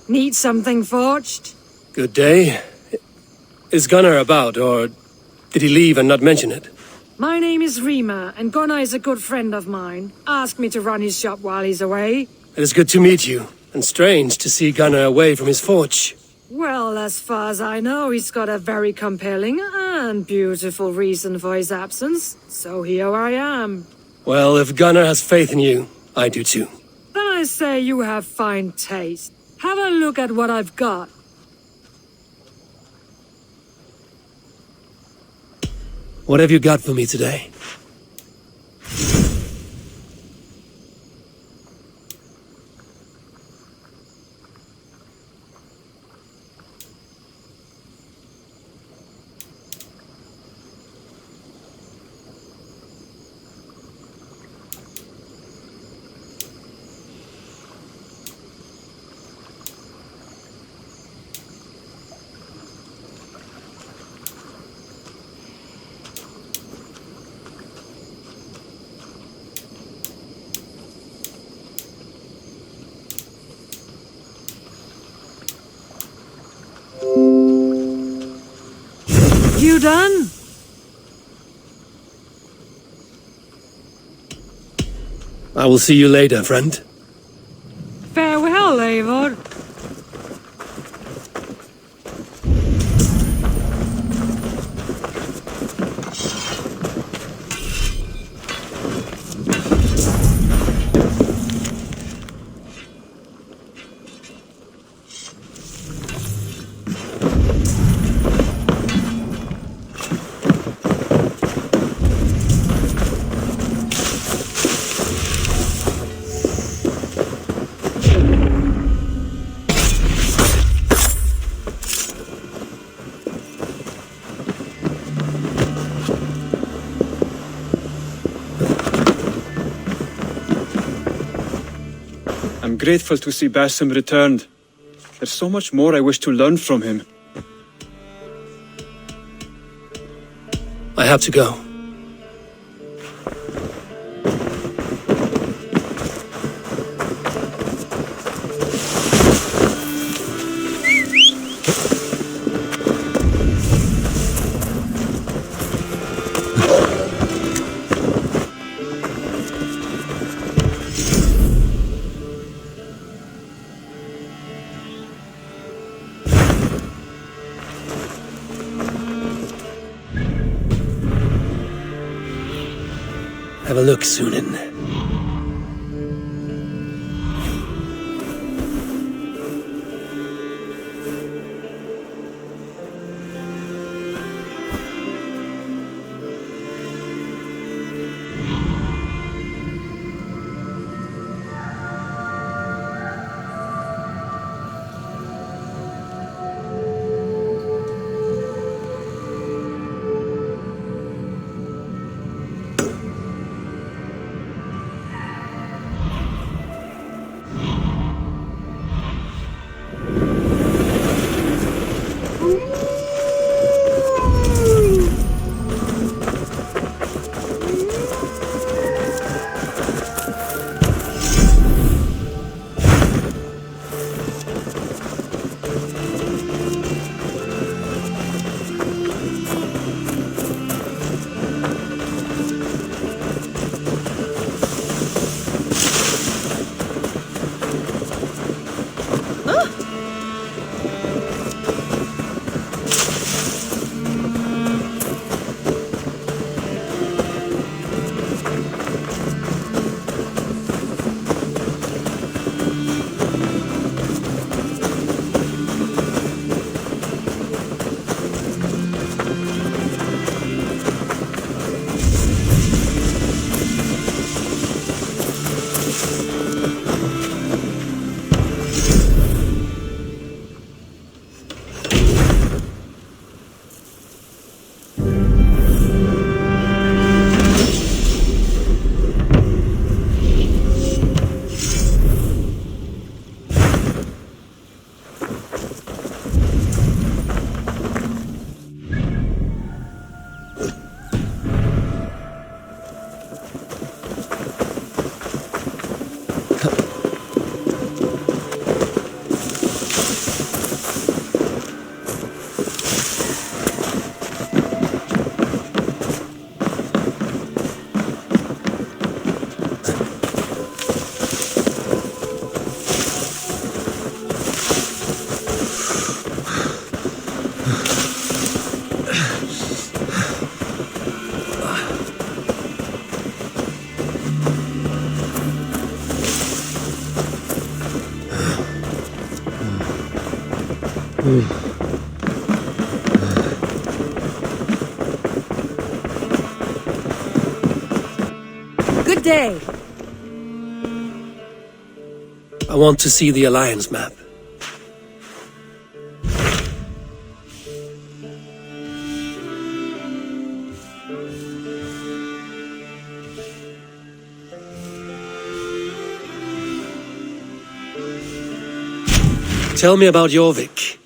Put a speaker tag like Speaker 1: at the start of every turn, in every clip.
Speaker 1: Need something forged?
Speaker 2: Good day. Is Gunnar about, or did he leave and not mention it?
Speaker 1: My name is Rima, and Gunnar is a good friend of mine. Asked me to run his shop while he's away.
Speaker 2: It is good to meet you, and strange to see Gunnar away from his forge.
Speaker 1: Well, as far as I know, he's got a very compelling and beautiful reason for his absence. So here I am.
Speaker 2: Well, if Gunnar has faith in you, I do too.
Speaker 1: Then I say you have fine taste. Have a look at what I've got.
Speaker 2: What have you got for me today?
Speaker 1: You done?
Speaker 2: I will see you later, friend.
Speaker 1: Farewell, Eivor.
Speaker 3: I'm grateful to see Basim returned. There's so much more I wish to learn from him.
Speaker 2: I have to go. Have a look, Sunan.
Speaker 1: Good day.
Speaker 2: I want to see the Alliance map. Tell me about Jorvik.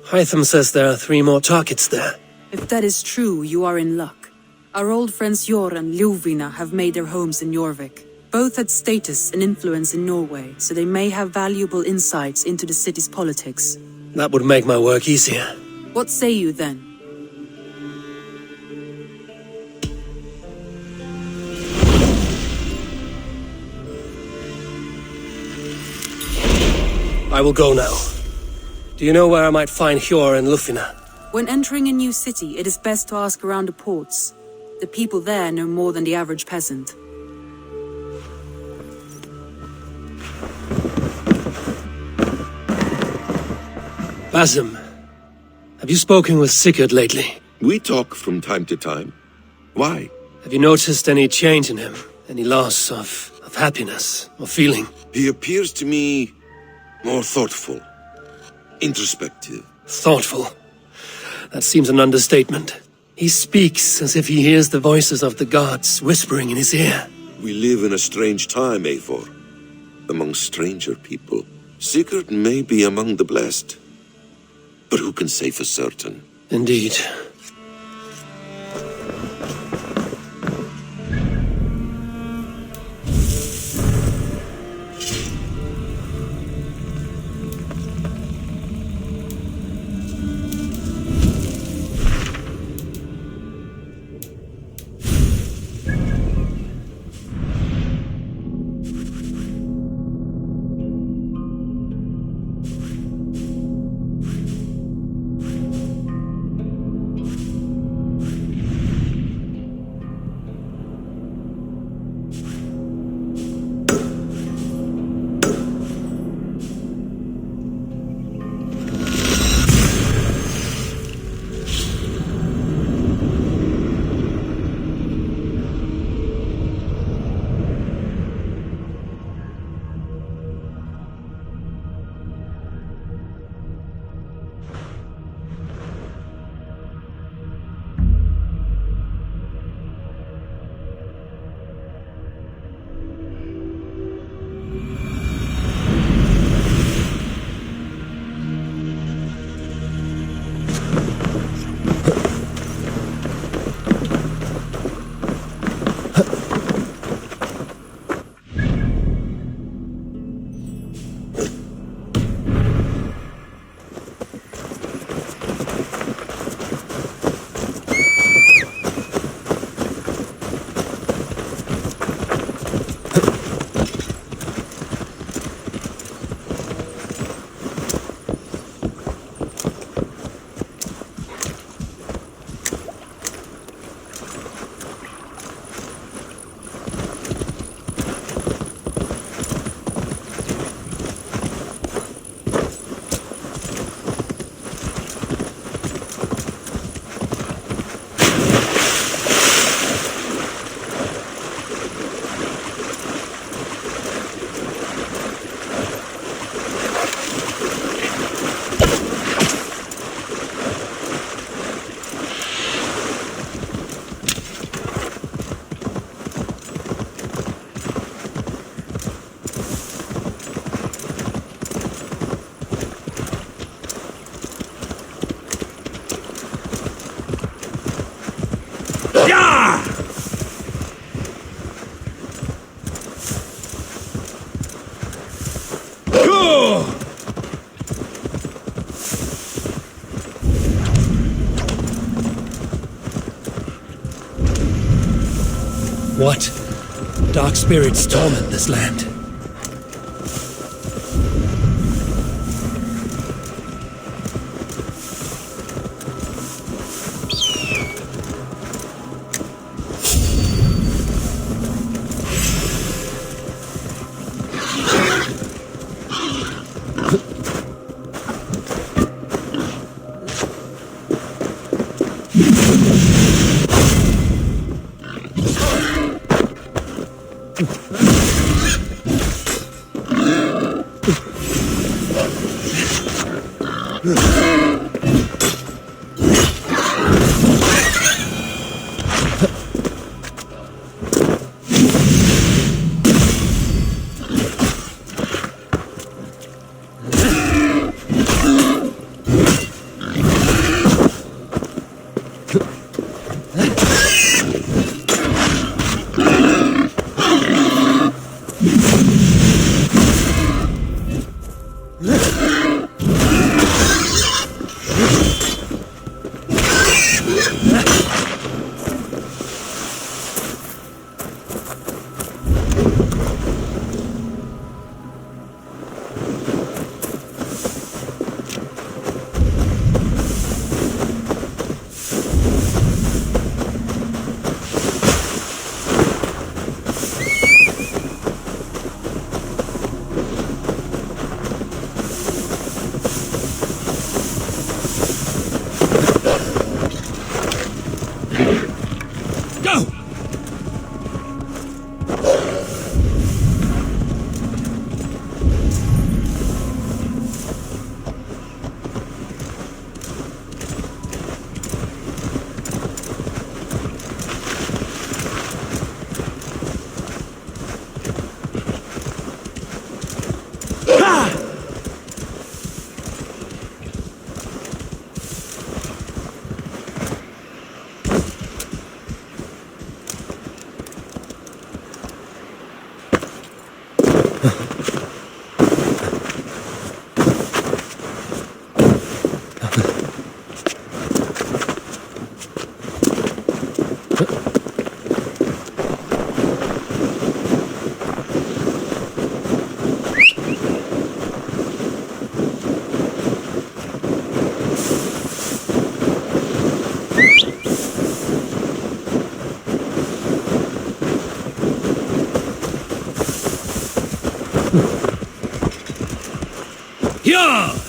Speaker 2: Hytham says there are 3 more targets there.
Speaker 4: If that is true, you are in luck. Our old friends Jor and Ljuvina have made their homes in Jorvik. Both had status and influence in Norway, so they may have valuable insights into the city's politics.
Speaker 2: That would make my work easier.
Speaker 4: What say you then?
Speaker 2: I will go now. Do you know where I might find Hjor and Lufina?
Speaker 4: When entering a new city, it is best to ask around the ports. The people there know more than the average peasant.
Speaker 2: Basim, have you spoken with Sigurd lately?
Speaker 5: We talk from time to time. Why?
Speaker 2: Have you noticed any change in him? Any loss of happiness or feeling?
Speaker 5: He appears to me more thoughtful, introspective.
Speaker 2: Thoughtful. That seems an understatement. He speaks as if he hears the voices of the gods whispering in his ear.
Speaker 5: We live in a strange time, Eivor. Among stranger people. Sigurd may be among the blessed. But who can say for certain?
Speaker 2: Indeed. What dark spirits torment this land? Yeah!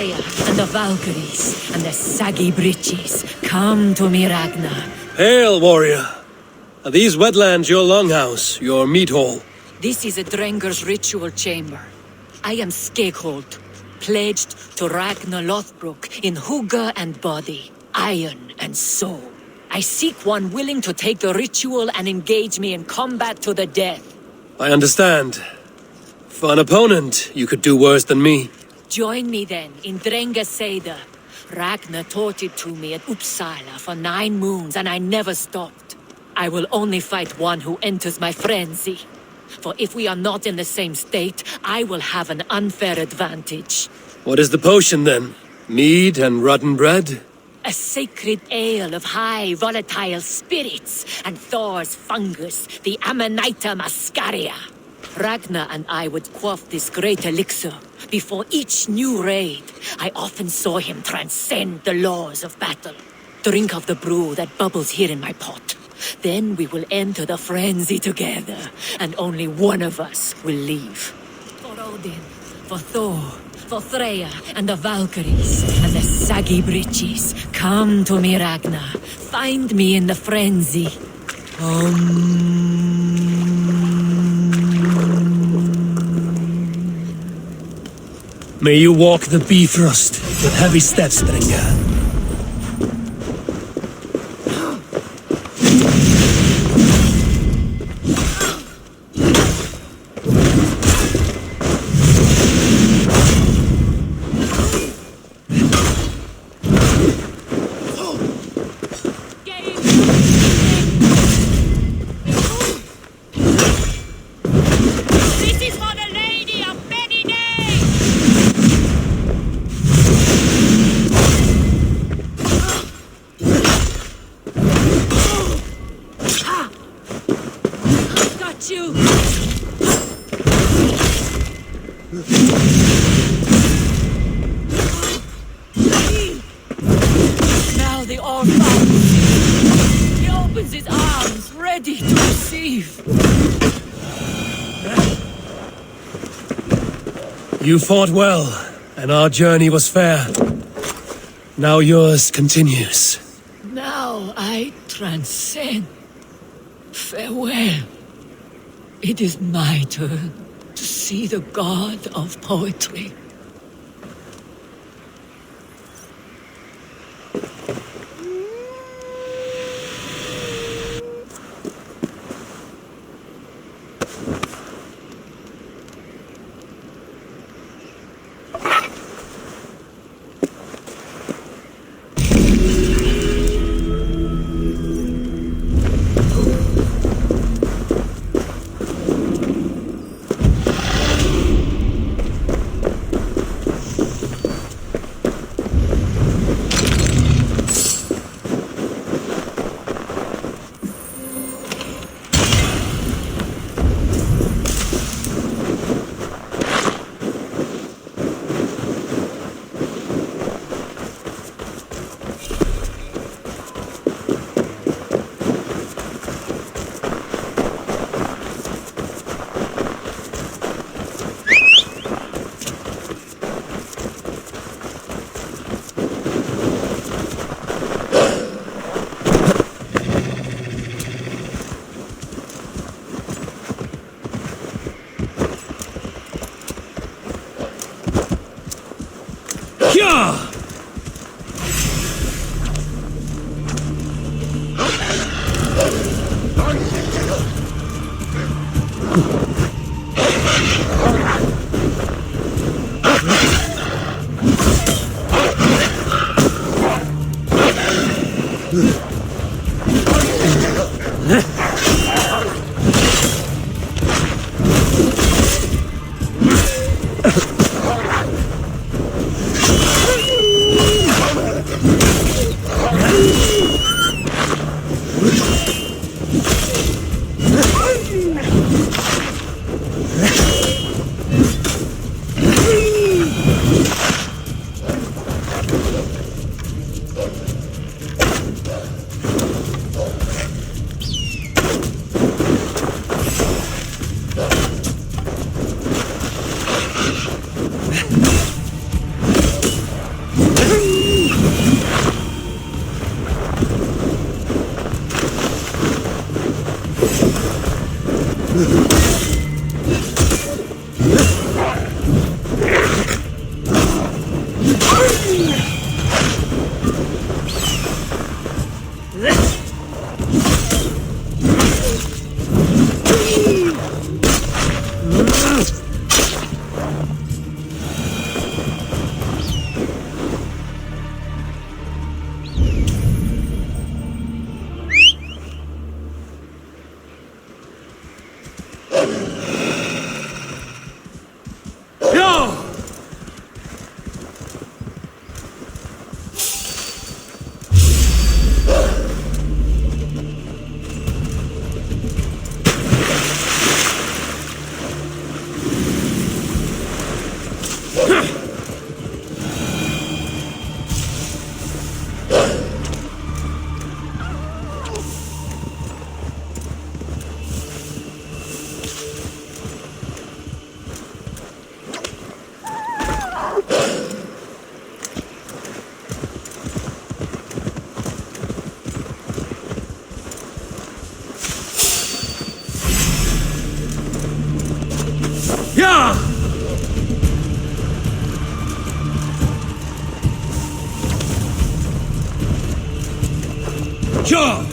Speaker 6: Freya and the Valkyries and the saggy breeches, come to me, Ragnar.
Speaker 2: Hail, warrior! Are these wetlands your longhouse, your meat hall?
Speaker 6: This is a Drenger's ritual chamber. I am Skeggholt, pledged to Ragnar Lothbrok in hugger and body, iron and soul. I seek one willing to take the ritual and engage me in combat to the death.
Speaker 2: I understand. For an opponent, you could do worse than me.
Speaker 6: Join me then in Drenga Seder. Ragnar taught it to me at Uppsala for 9 moons and I never stopped. I will only fight one who enters my frenzy. For if we are not in the same state, I will have an unfair advantage.
Speaker 2: What is the potion then? Mead and rotten bread?
Speaker 6: A sacred ale of high volatile spirits and Thor's fungus, the Amanita muscaria. Ragnar and I would quaff this great elixir. Before each new raid, I often saw him transcend the laws of battle. Drink of the brew that bubbles here in my pot. Then we will enter the frenzy together, and only one of us will leave. For Odin, for Thor, for Freya, and the Valkyries, and the saggy breeches, come to me, Ragnar. Find me in the frenzy.
Speaker 2: May you walk the Bifrost with heavy steps, Drenga.
Speaker 6: Now the orc fights. He opens his arms, ready to receive.
Speaker 2: You fought well, and our journey was fair. Now yours continues.
Speaker 6: Now I transcend. Farewell. It is my turn to see the god of poetry.
Speaker 2: Yeah! Ja!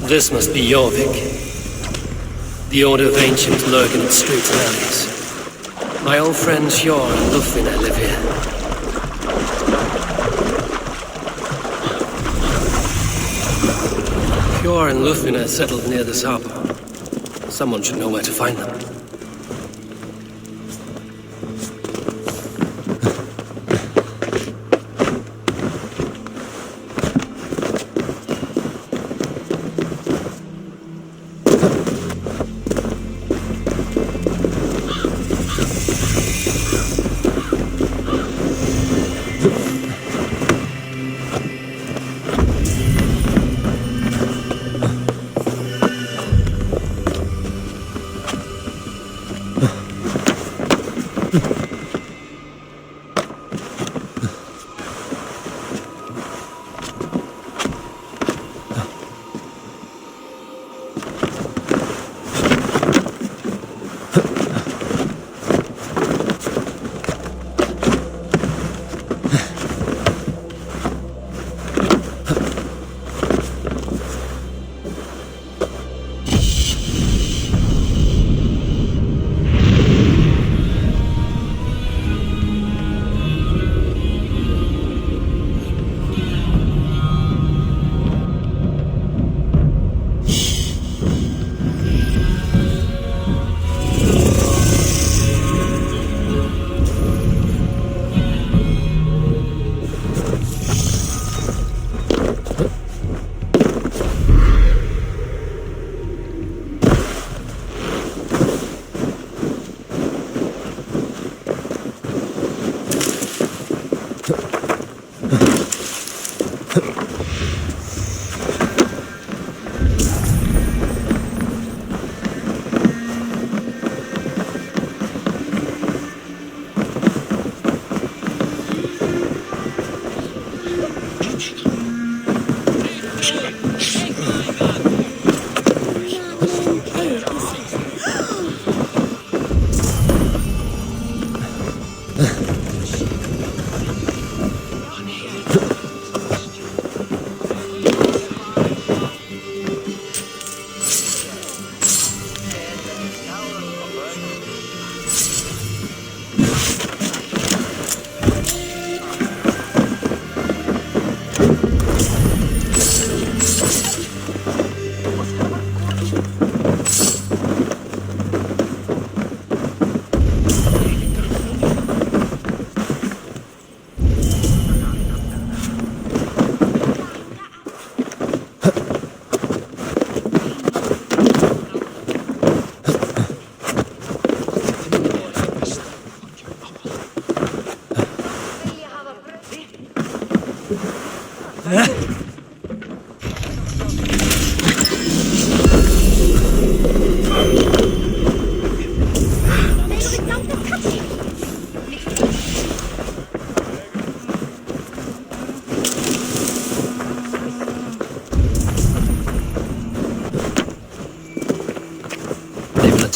Speaker 2: This must be Jorvik. The Order of Ancients lurk in its streets and alleys. My old friends Hjor and Lufvina live here. Hjor and Lufvina settled near this harbor. Someone should know where to find them.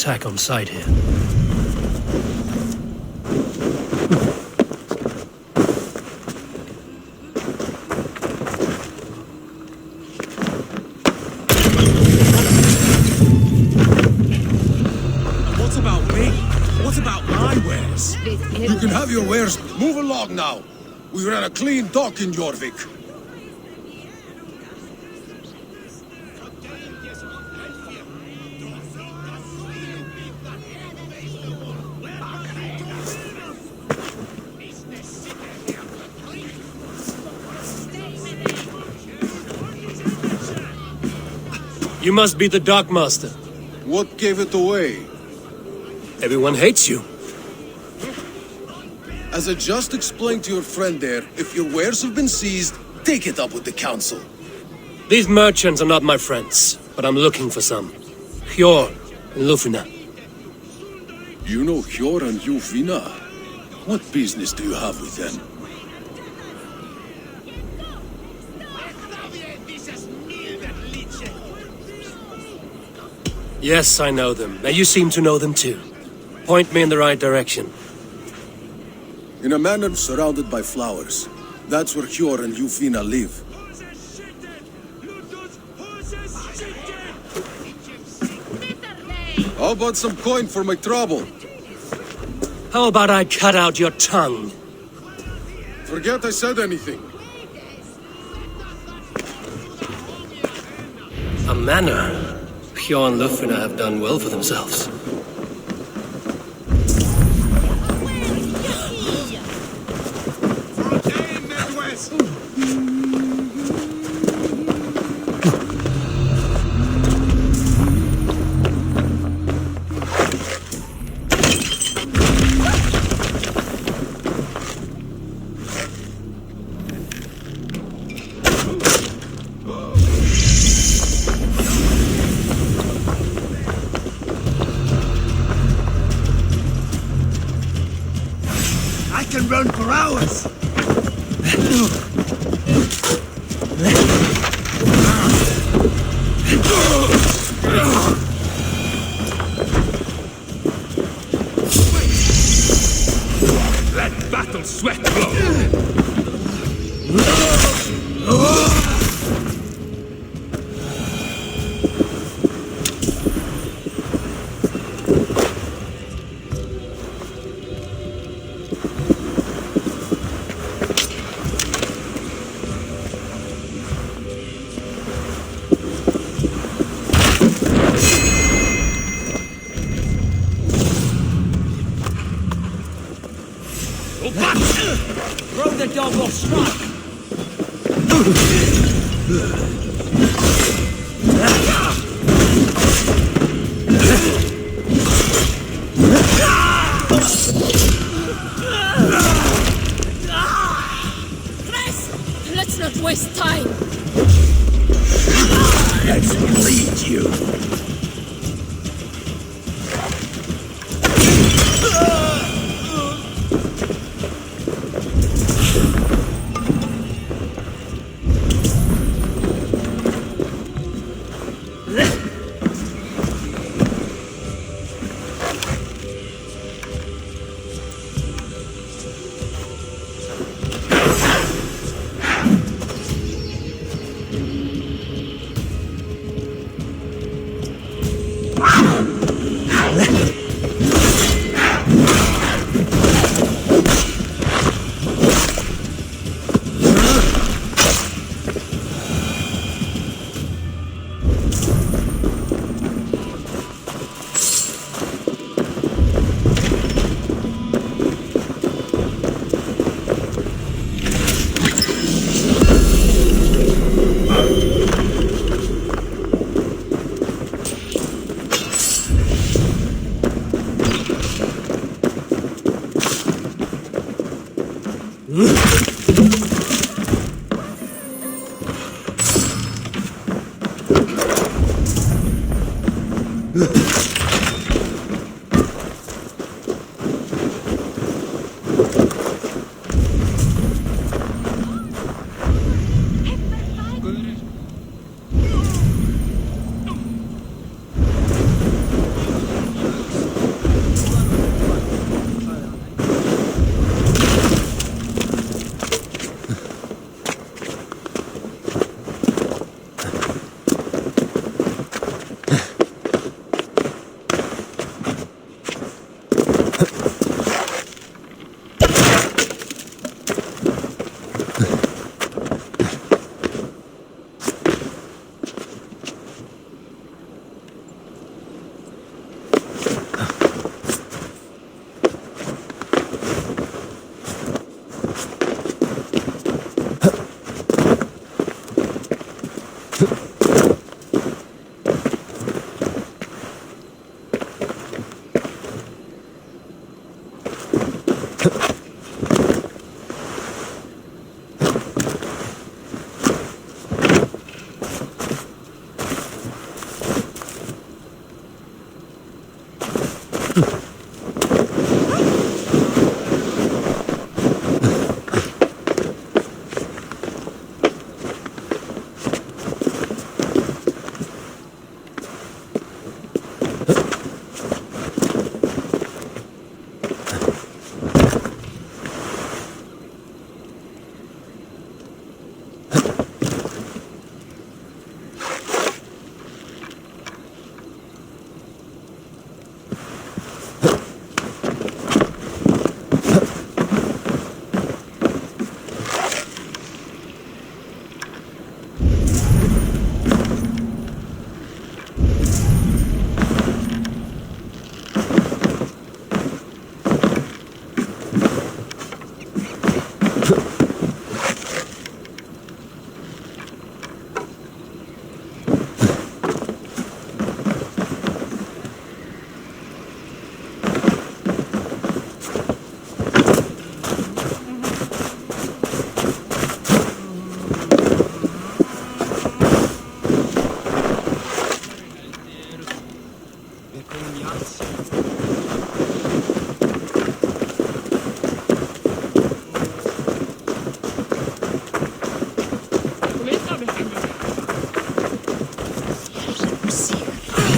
Speaker 2: Attack on sight here.
Speaker 7: What about me? What about my wares? You can have your wares. Move along now. We ran a clean dock in Jorvik.
Speaker 2: You must be the Dockmaster.
Speaker 7: What gave it away?
Speaker 2: Everyone hates you.
Speaker 7: As I just explained to your friend there, if your wares have been seized, take it up with the council.
Speaker 2: These merchants are not my friends, but I'm looking for some. Hjor and Lufvina.
Speaker 7: You know Hjor and Lufvina? What business do you have with them?
Speaker 2: Yes, I know them. Now you seem to know them too. Point me in the right direction.
Speaker 7: In a manor surrounded by flowers. That's where Hjor and Lufvina live. How about some coin for my trouble?
Speaker 2: How about I cut out your tongue?
Speaker 7: Forget I said anything.
Speaker 2: A manor. Pure and Lufina have done well for themselves.
Speaker 8: I can run for hours! Let battle sweat flow! Throw the dog off strike!
Speaker 6: Chris, let's not waste time.
Speaker 8: Let's bleed you!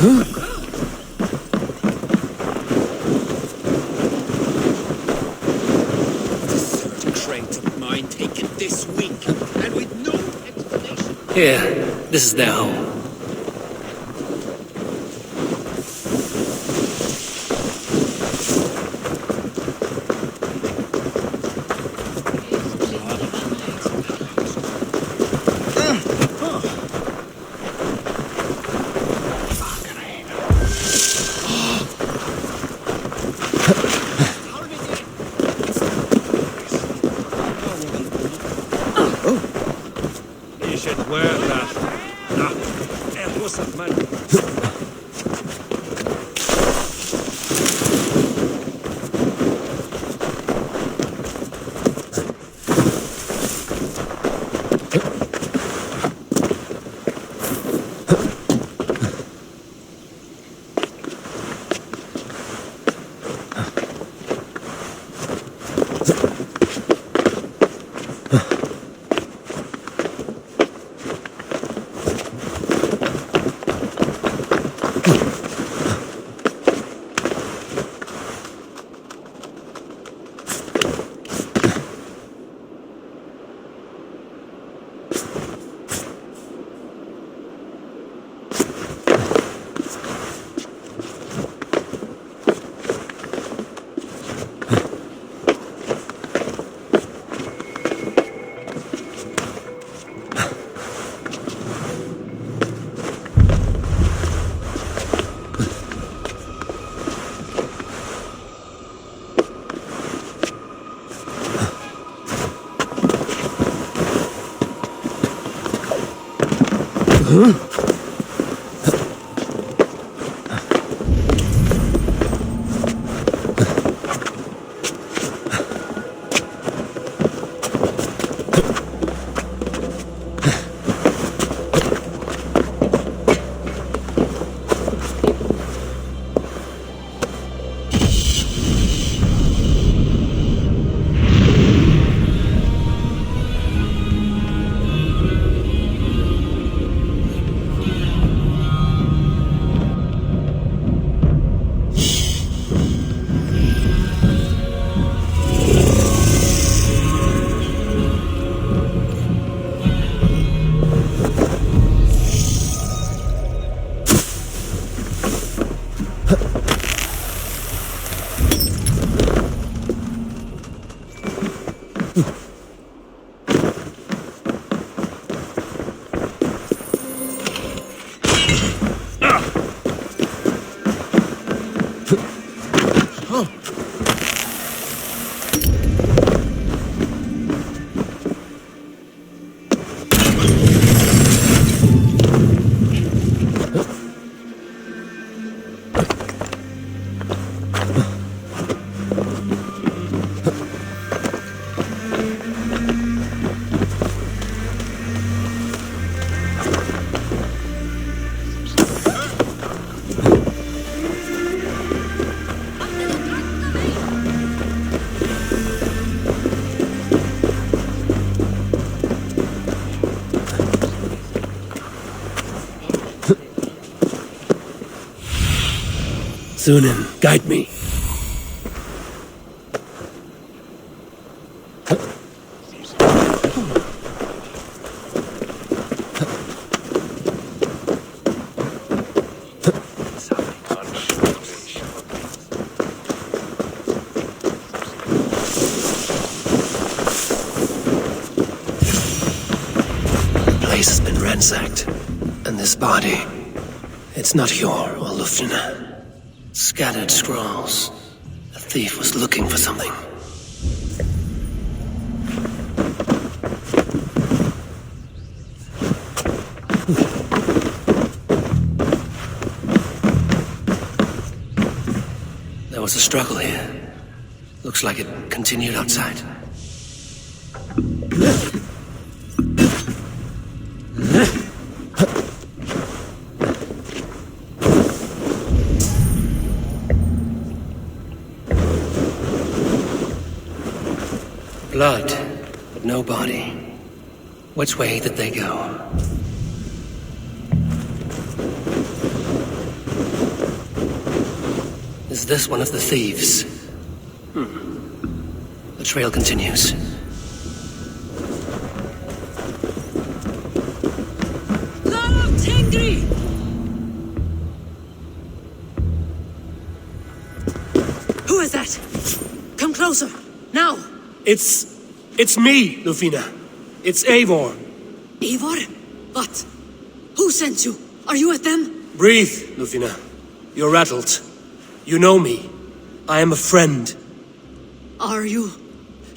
Speaker 7: Third crate of mine taken this week, and with no explanation.
Speaker 2: Here, this is their home.
Speaker 7: You should wear that. It wasn't meant.
Speaker 2: Sunan, guide me. The place has been ransacked, and this body, it's not Yor or Luftina. Scattered scrolls. The thief was looking for something. There was a struggle here. Looks like it continued outside. Blood, but no body. Which way did they go? Is this one of the thieves? The trail continues.
Speaker 6: Who is that? Come closer, now!
Speaker 9: It's me, Lufina. It's Eivor.
Speaker 6: Eivor? What? Who sent you? Are you with them?
Speaker 9: Breathe, Lufina. You're rattled. You know me. I am a friend.
Speaker 6: Are you?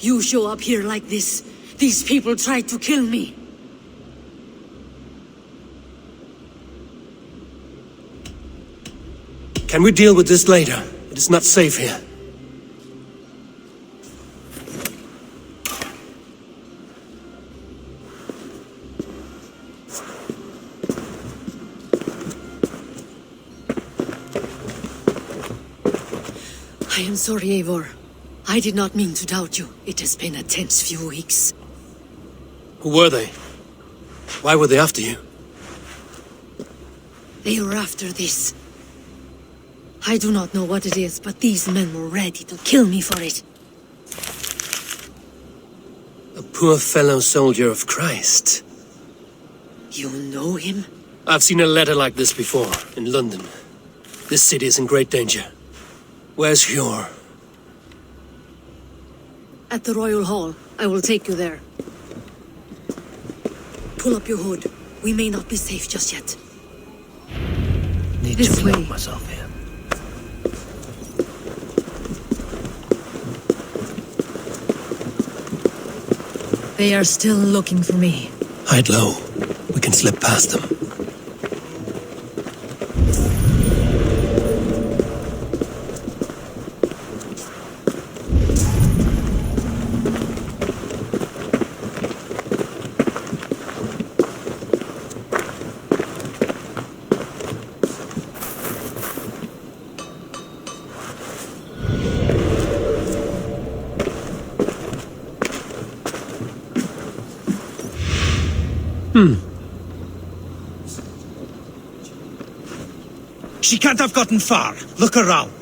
Speaker 6: You show up here like this. These people tried to kill me.
Speaker 9: Can we deal with this later? It is not safe here.
Speaker 6: I am sorry, Eivor. I did not mean to doubt you. It has been a tense few weeks.
Speaker 9: Who were they? Why were they after you?
Speaker 6: They were after this. I do not know what it is, but these men were ready to kill me for it.
Speaker 9: A poor fellow soldier of Christ.
Speaker 6: You know him?
Speaker 9: I've seen a letter like this before, in London. This city is in great danger. Where's Hjor?
Speaker 6: At the Royal Hall. I will take you there. Pull up your hood. We may not be safe just yet.
Speaker 2: Need
Speaker 6: This
Speaker 2: to
Speaker 6: way.
Speaker 2: lock myself here.
Speaker 6: They are still looking for me.
Speaker 2: Hide low. We can slip past them.
Speaker 7: She can't have gotten far. Look around.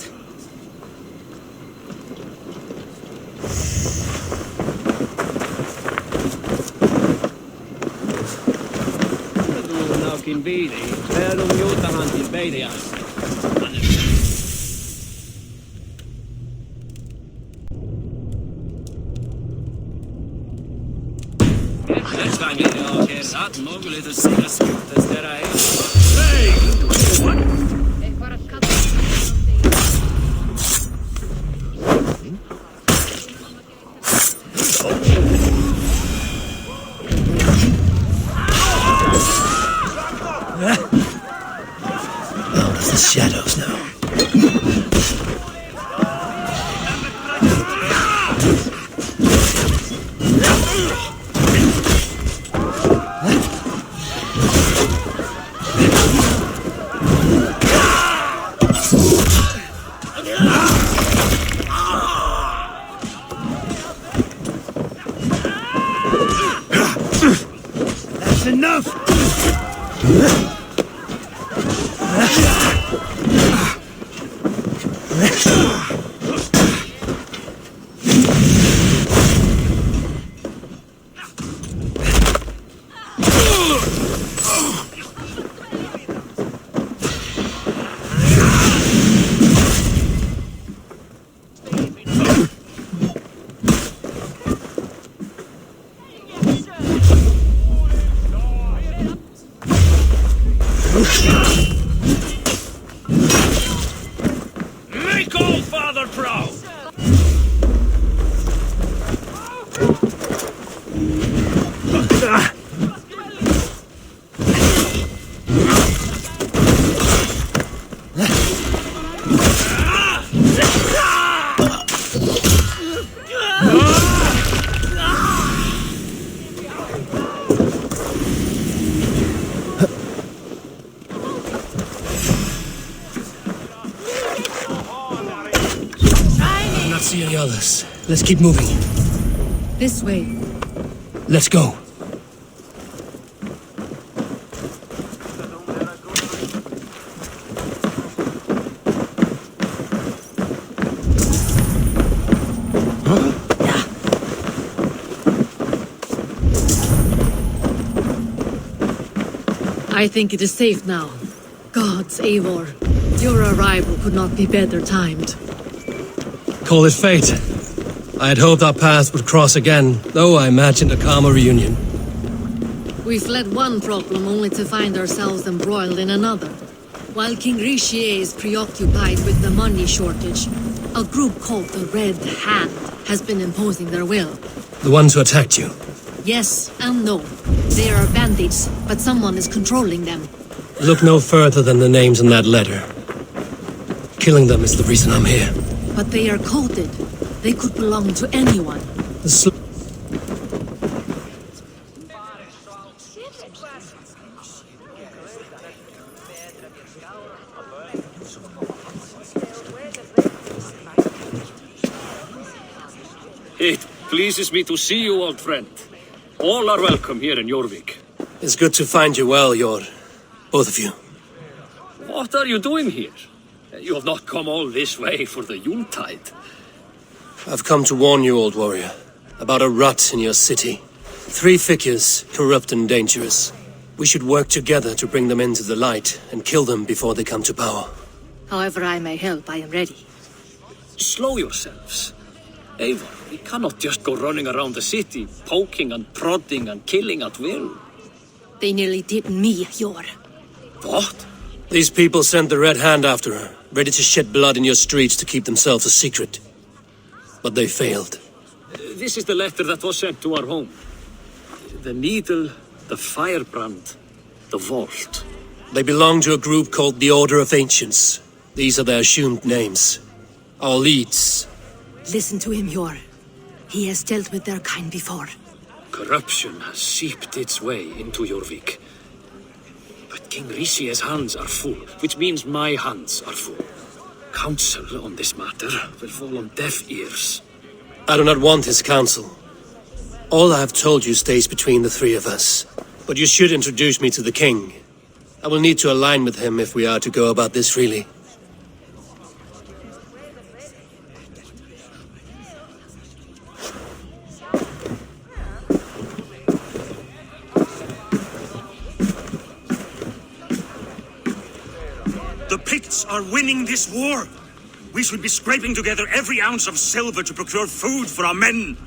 Speaker 2: Out of the shadows now.
Speaker 7: That's enough! Make all father proud!
Speaker 9: I not see any others. Let's keep moving.
Speaker 6: This way.
Speaker 9: Let's go.
Speaker 6: I think it is safe now. Gods, Eivor, your arrival could not be better timed.
Speaker 9: Call it fate. I had hoped our paths would cross again, though I imagined a calmer reunion.
Speaker 6: We fled one problem only to find ourselves embroiled in another. While King Richier is preoccupied with the money shortage, a group called the Red Hand has been imposing their will.
Speaker 9: The ones who attacked you.
Speaker 6: Yes and no. They are bandits, but someone is controlling them.
Speaker 9: Look no further than the names in that letter. Killing them is the reason I'm here.
Speaker 6: But they are coded. They could belong to anyone.
Speaker 9: The
Speaker 10: It pleases me to see you, old friend. All are welcome here in Jorvik.
Speaker 9: It's good to find you well, Jor. Both of you.
Speaker 10: What are you doing here? You have not come all this way for the Yuletide.
Speaker 9: I've come to warn you, old warrior, about a rot in your city. 3 figures, corrupt and dangerous. We should work together to bring them into the light and kill them before they come to power.
Speaker 6: However I may help, I am ready.
Speaker 10: Slow yourselves. Eivor, we cannot just go running around the city, poking and prodding and killing at will.
Speaker 6: They nearly did me, Jor.
Speaker 10: What?
Speaker 9: These people sent the Red Hand after her, ready to shed blood in your streets to keep themselves a secret. But they failed.
Speaker 10: This is the letter that was sent to our home. The needle, the firebrand, the vault.
Speaker 9: They belong to a group called the Order of Ancients. These are their assumed names. Our leads.
Speaker 6: Listen to him, Jor. He has dealt with their kind before.
Speaker 10: Corruption has seeped its way into Jorvik. But King Richier's hands are full, which means my hands are full. Counsel on this matter will fall on deaf ears.
Speaker 9: I do not want his counsel. All I have told you stays between the 3 of us. But you should introduce me to the king. I will need to align with him if we are to go about this freely.
Speaker 11: The Picts are winning this war. We should be scraping together every ounce of silver to procure food for our men.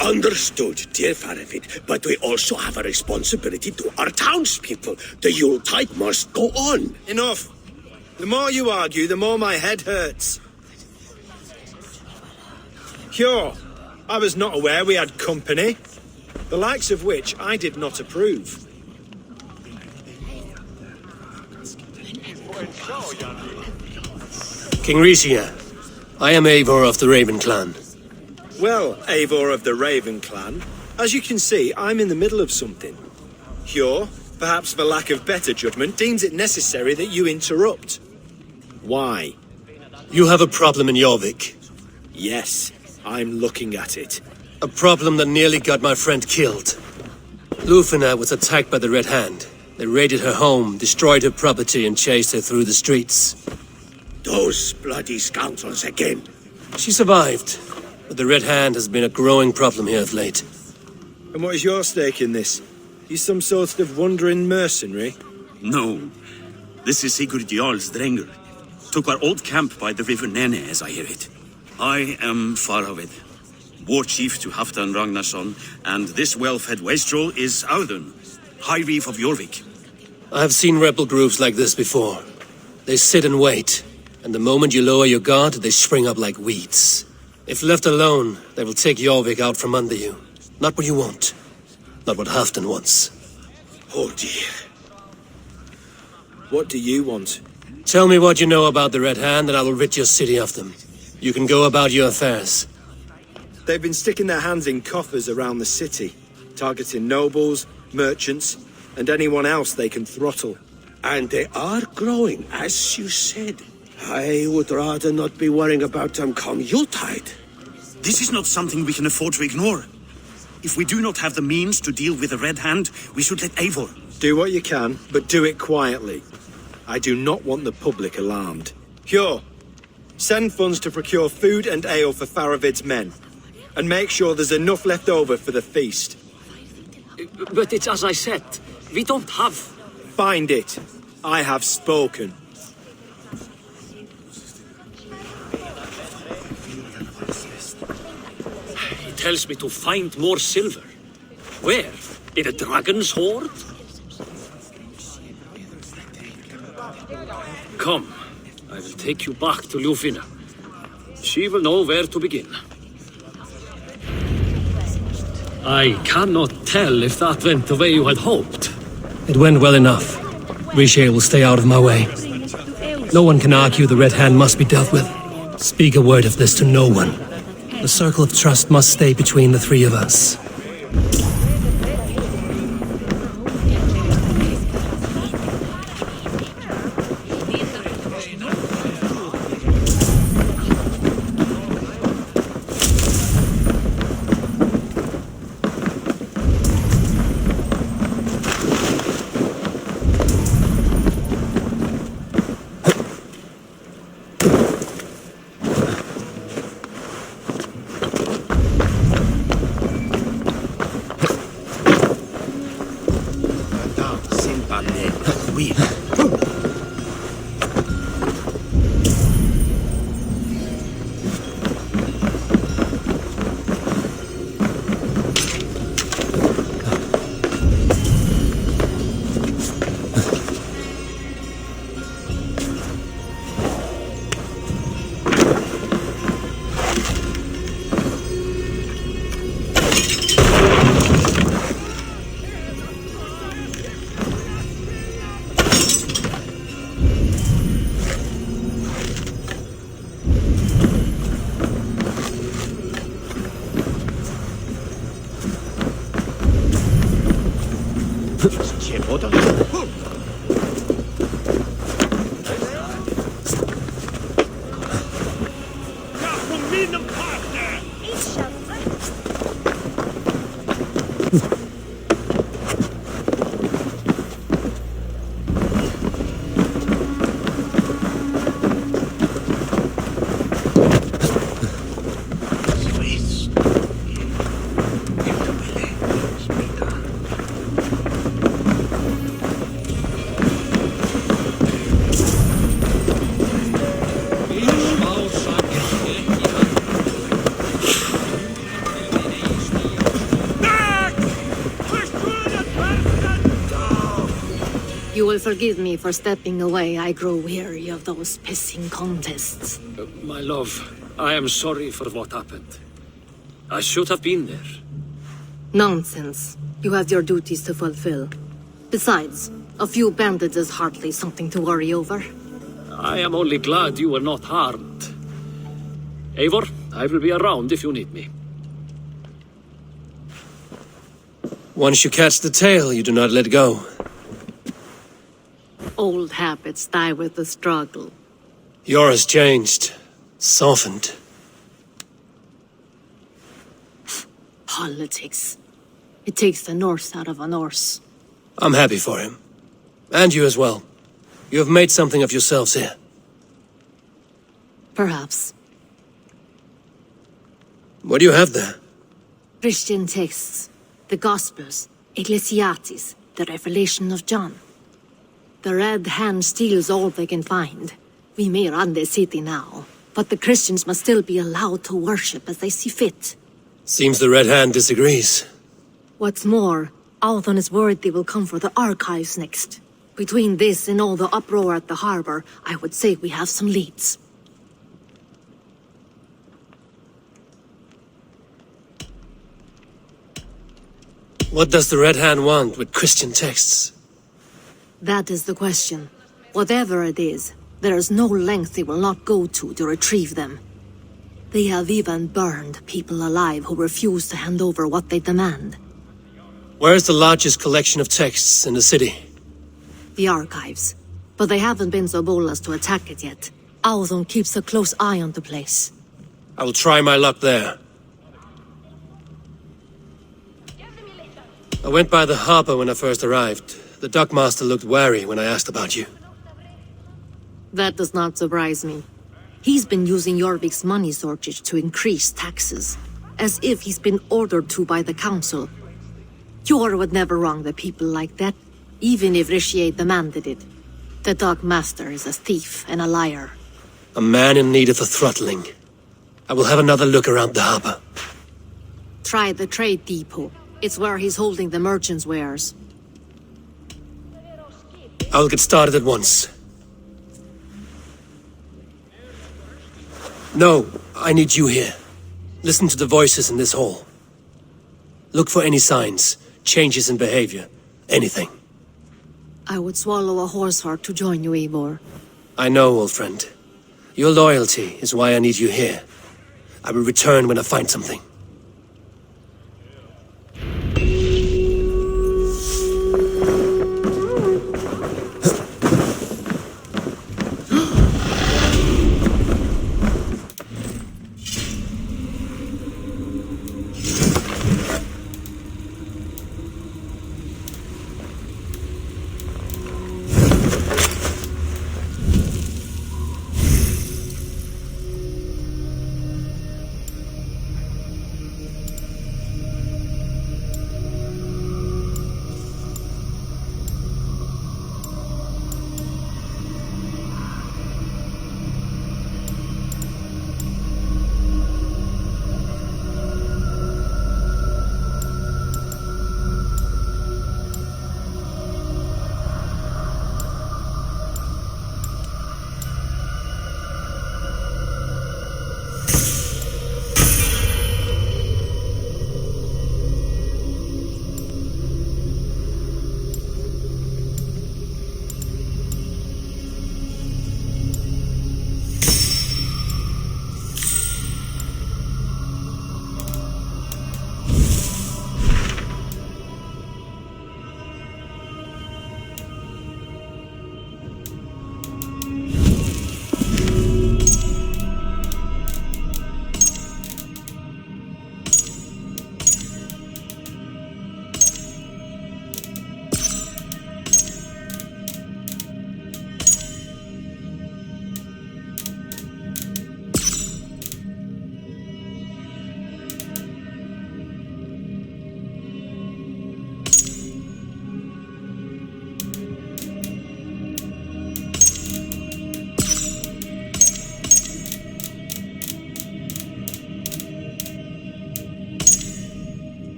Speaker 7: Understood, dear Faravid, but we also have a responsibility to our townspeople. The Yuletide must go on.
Speaker 12: Enough. The more you argue, the more my head hurts. Sure, I was not aware we had company, the likes of which I did not approve.
Speaker 9: King Richier, I am Eivor of the Raven Clan.
Speaker 12: Well, Eivor of the Raven Clan, as you can see, I'm in the middle of something. Hjor, perhaps for lack of better judgment, deems it necessary that you interrupt. Why?
Speaker 9: You have a problem in Jorvik.
Speaker 12: Yes, I'm looking at it.
Speaker 9: A problem that nearly got my friend killed. Lufina was attacked by the Red Hand. They raided her home, destroyed her property, and chased her through the streets.
Speaker 7: Those bloody scoundrels again.
Speaker 9: She survived, but the Red Hand has been a growing problem here of late.
Speaker 12: And what is your stake in this? You some sort of wandering mercenary?
Speaker 11: No. This is Sigurd Jarl's Drenger. Took our old camp by the river Nene, as I hear it. I am Faravid, war chief to Halfdan Ragnarsson, and this well-fed wastrel is Audun, High Reef of Jorvik.
Speaker 9: I have seen rebel groups like this before. They sit and wait, and the moment you lower your guard, they spring up like weeds. If left alone, they will take Jorvik out from under you. Not what you want. Not what Halfdan wants.
Speaker 12: Oh dear. What do you want?
Speaker 9: Tell me what you know about the Red Hand, and I will rid your city of them. You can go about your affairs.
Speaker 12: They've been sticking their hands in coffers around the city, targeting nobles, merchants, and anyone else they can throttle.
Speaker 7: And they are growing, as you said. I would rather not be worrying about them come Yuletide.
Speaker 11: This is not something we can afford to ignore. If we do not have the means to deal with the Red Hand, we should let Eivor.
Speaker 12: Do what you can, but do it quietly. I do not want the public alarmed. Hjor, send funds to procure food and ale for Faravid's men. And make sure there's enough left over for the feast.
Speaker 10: But it's as I said, we don't have...
Speaker 12: Find it. I have spoken.
Speaker 10: He tells me to find more silver. Where? In a dragon's hoard? Come, I will take you back to Ljufina. She will know where to begin. I cannot tell if that went the way you had hoped.
Speaker 9: It went well enough. Riche will stay out of my way. No one can argue the Red Hand must be dealt with. Speak a word of this to no one. The circle of trust must stay between the three of us.
Speaker 6: You will forgive me for stepping away. I grow weary of those pissing contests.
Speaker 10: My love, I am sorry for what happened. I should have been there.
Speaker 6: Nonsense. You have your duties to fulfill. Besides, a few bandits is hardly something to worry over.
Speaker 10: I am only glad you were not harmed. Eivor, I will be around if you need me.
Speaker 9: Once you catch the tail, you do not let go.
Speaker 6: Old habits die with the struggle.
Speaker 9: Yours changed. Softened.
Speaker 6: Politics. It takes the Norse out of a Norse.
Speaker 9: I'm happy for him. And you as well. You have made something of yourselves here.
Speaker 6: Perhaps.
Speaker 9: What do you have there?
Speaker 6: Christian texts, the Gospels, Ecclesiastes, the Revelation of John. The Red Hand steals all they can find. We may run the city now, but the Christians must still be allowed to worship as they see fit.
Speaker 9: Seems the Red Hand disagrees.
Speaker 6: What's more, Althon is worried they will come for the archives next. Between this and all the uproar at the harbor, I would say we have some leads.
Speaker 9: What does the Red Hand want with Christian texts?
Speaker 6: That is the question. Whatever it is, there is no length they will not go to retrieve them. They have even burned people alive who refuse to hand over what they demand.
Speaker 9: Where is the largest collection of texts in the city?
Speaker 6: The archives. But they haven't been so bold as to attack it yet. Althon keeps a close eye on the place.
Speaker 9: I will try my luck there. I went by the harbor when I first arrived. The dockmaster looked wary when I asked about you.
Speaker 6: That does not surprise me. He's been using Jorvik's money shortage to increase taxes, as if he's been ordered to by the council. Jor would never wrong the people like that, even if Rishiate demanded it. The Dark Master is a thief and a liar.
Speaker 9: A man in need of a throttling. I will have another look around the harbor.
Speaker 6: Try the trade depot. It's where he's holding the merchants' wares.
Speaker 9: I'll get started at once. No, I need you here. Listen to the voices in this hall. Look for any signs, changes in behavior, anything.
Speaker 6: I would swallow a horse heart to join you, Eivor.
Speaker 9: I know, old friend. Your loyalty is why I need you here. I will return when I find something.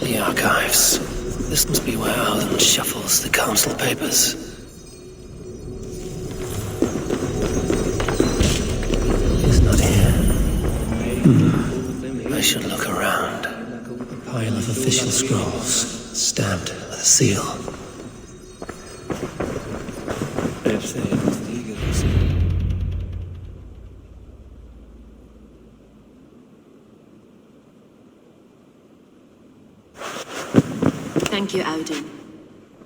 Speaker 2: The archives. This must be where Alan shuffles the council papers. He's not here. I should look around. A pile of official scrolls, stamped with a seal.
Speaker 13: Thank you, Audun.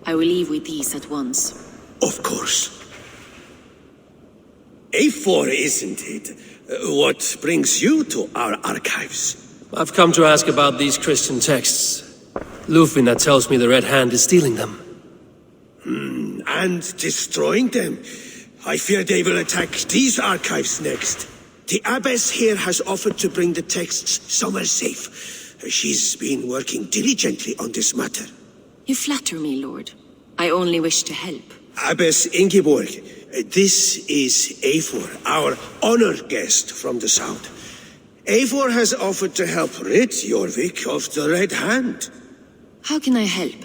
Speaker 13: I will leave with these at once.
Speaker 14: Of course. A4, isn't it? What brings you to our archives?
Speaker 9: I've come to ask about these Christian texts. Lufina tells me the Red Hand is stealing them.
Speaker 14: And destroying them. I fear they will attack these archives next. The abbess here has offered to bring the texts somewhere safe. She's been working diligently on this matter.
Speaker 13: You flatter me, Lord. I only wish to help.
Speaker 14: Abbess Ingeborg, this is Eivor, our honored guest from the south. Eivor has offered to help rid Jorvik of the Red Hand.
Speaker 13: How can I help?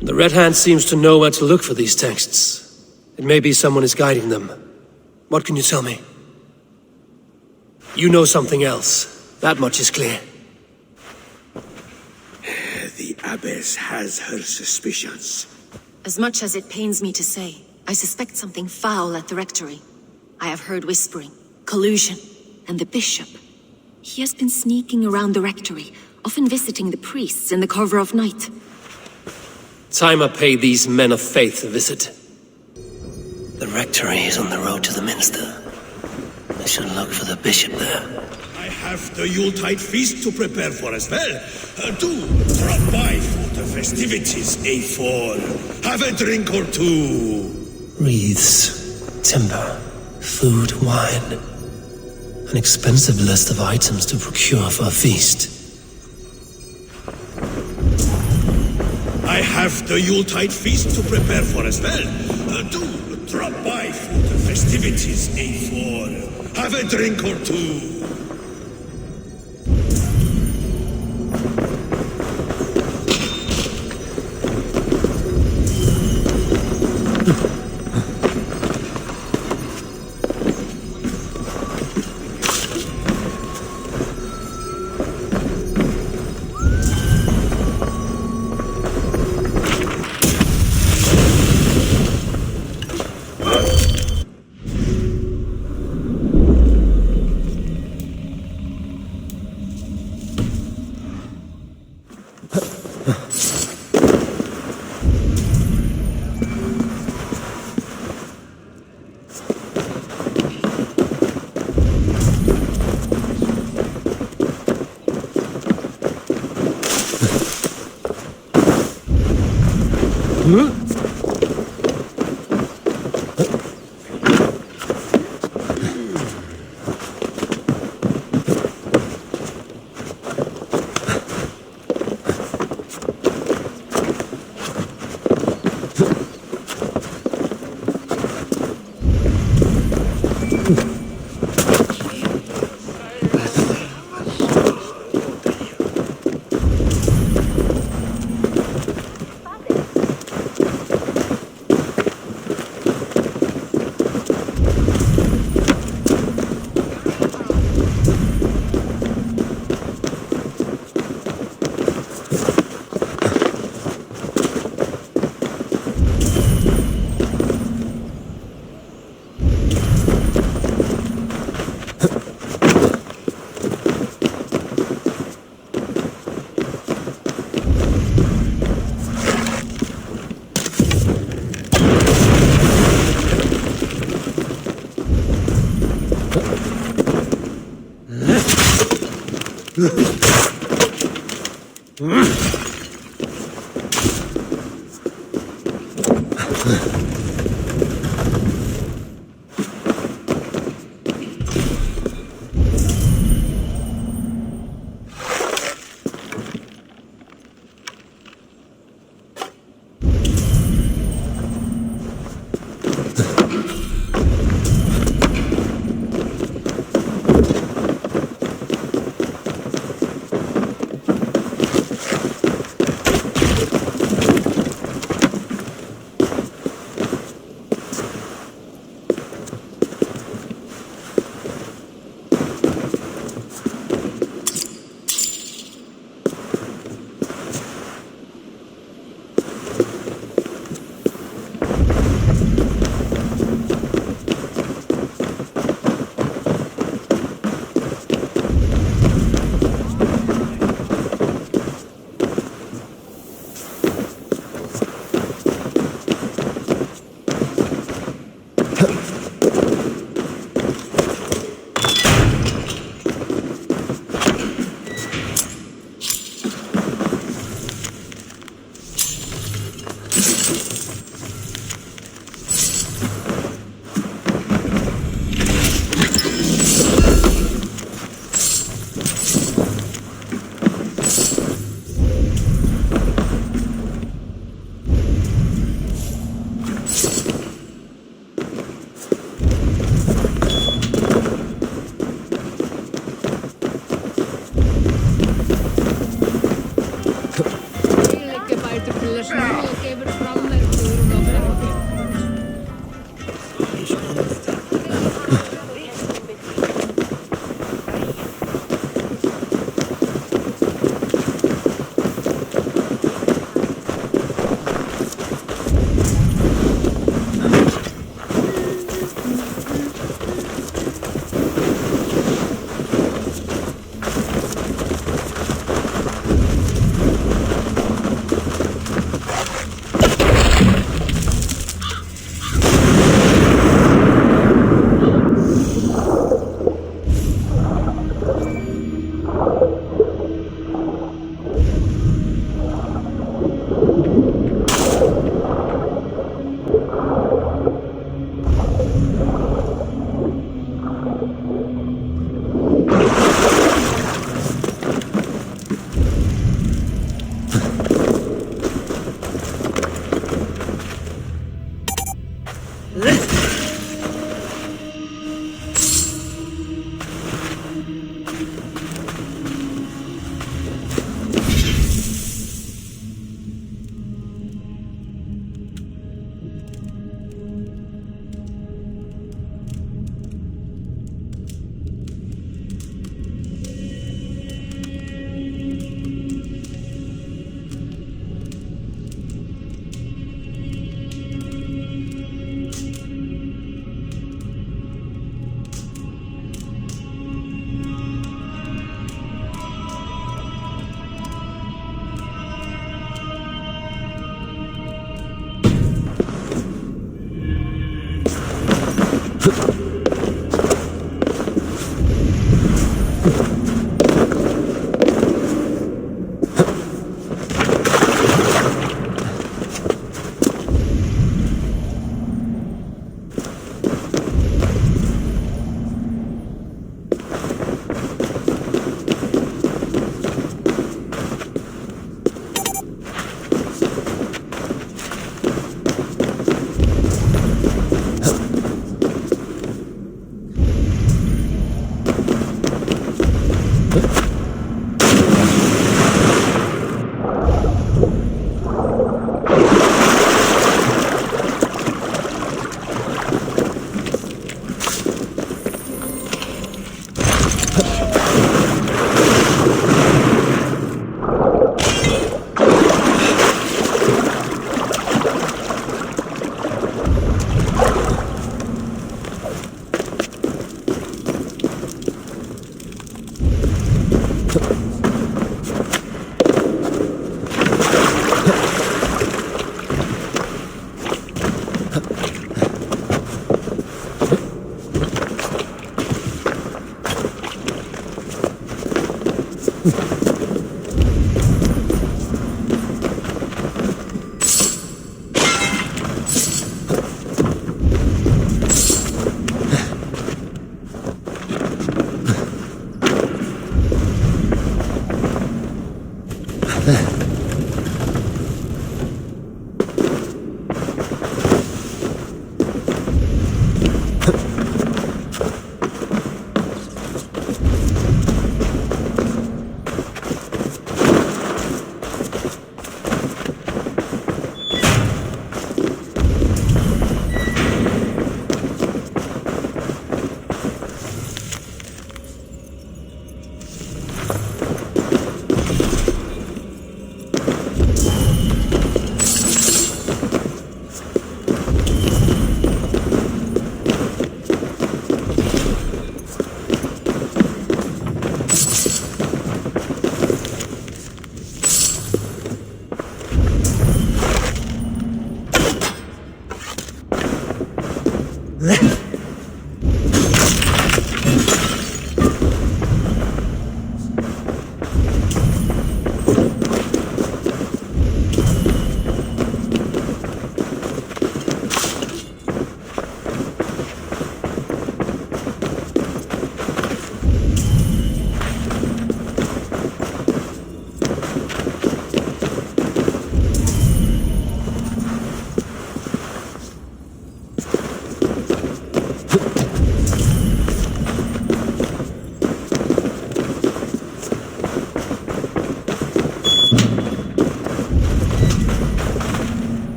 Speaker 9: The Red Hand seems to know where to look for these texts. It may be someone is guiding them. What can you tell me? You know something else. That much is clear.
Speaker 14: Abbess has her suspicions.
Speaker 13: As much as it pains me to say, I suspect something foul at the rectory. I have heard whispering, collusion, and the bishop. He has been sneaking around the rectory, often visiting the priests in the cover of night.
Speaker 9: Time I pay these men of faith a visit.
Speaker 2: The rectory is on the road to the minster. I should look for the bishop there.
Speaker 14: I have the Yuletide feast to prepare for as well. Do drop by for the festivities, A4. Have a drink or two.
Speaker 2: Wreaths, timber, food, wine. An expensive list of items to procure for a feast.
Speaker 14: I have the Yuletide feast to prepare for as well. Do drop by for the festivities, A4. Have a drink or two.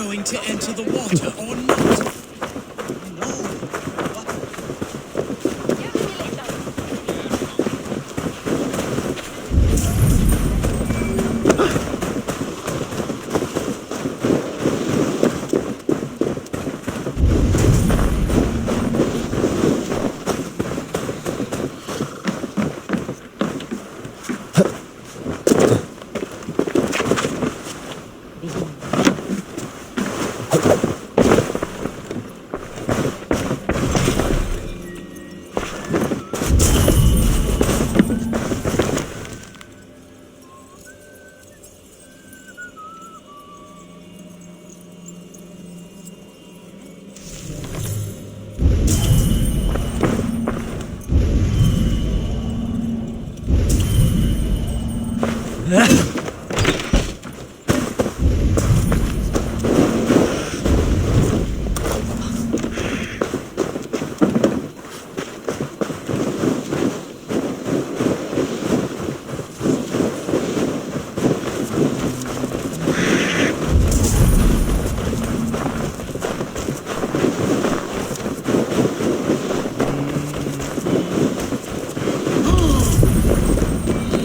Speaker 7: going to enter the water or not?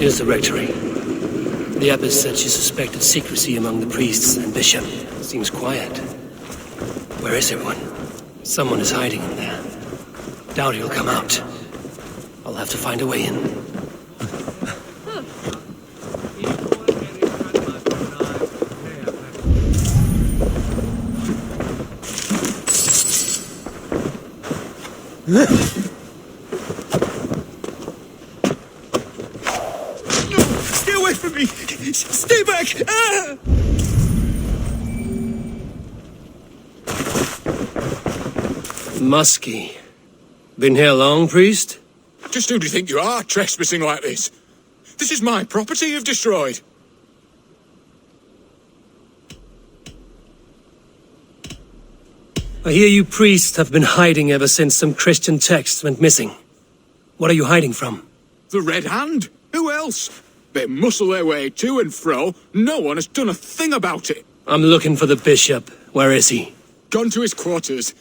Speaker 9: Here's the rectory. The abbess said she suspected secrecy among the priests and bishop. Seems quiet. Where is everyone? Someone is hiding in there. Doubt he'll come out. I'll have to find a way in.
Speaker 7: Stay away from me! Stay back! Ah!
Speaker 9: Muskie. Been here long, priest?
Speaker 7: Just who do you think you are, trespassing like this? This is my property you've destroyed.
Speaker 9: I hear you priests have been hiding ever since some Christian texts went missing. What are you hiding from?
Speaker 7: The Red Hand? Who else? They muscle their way to and fro. No one has done a thing about it.
Speaker 9: I'm looking for the bishop. Where is he?
Speaker 7: Gone to his quarters.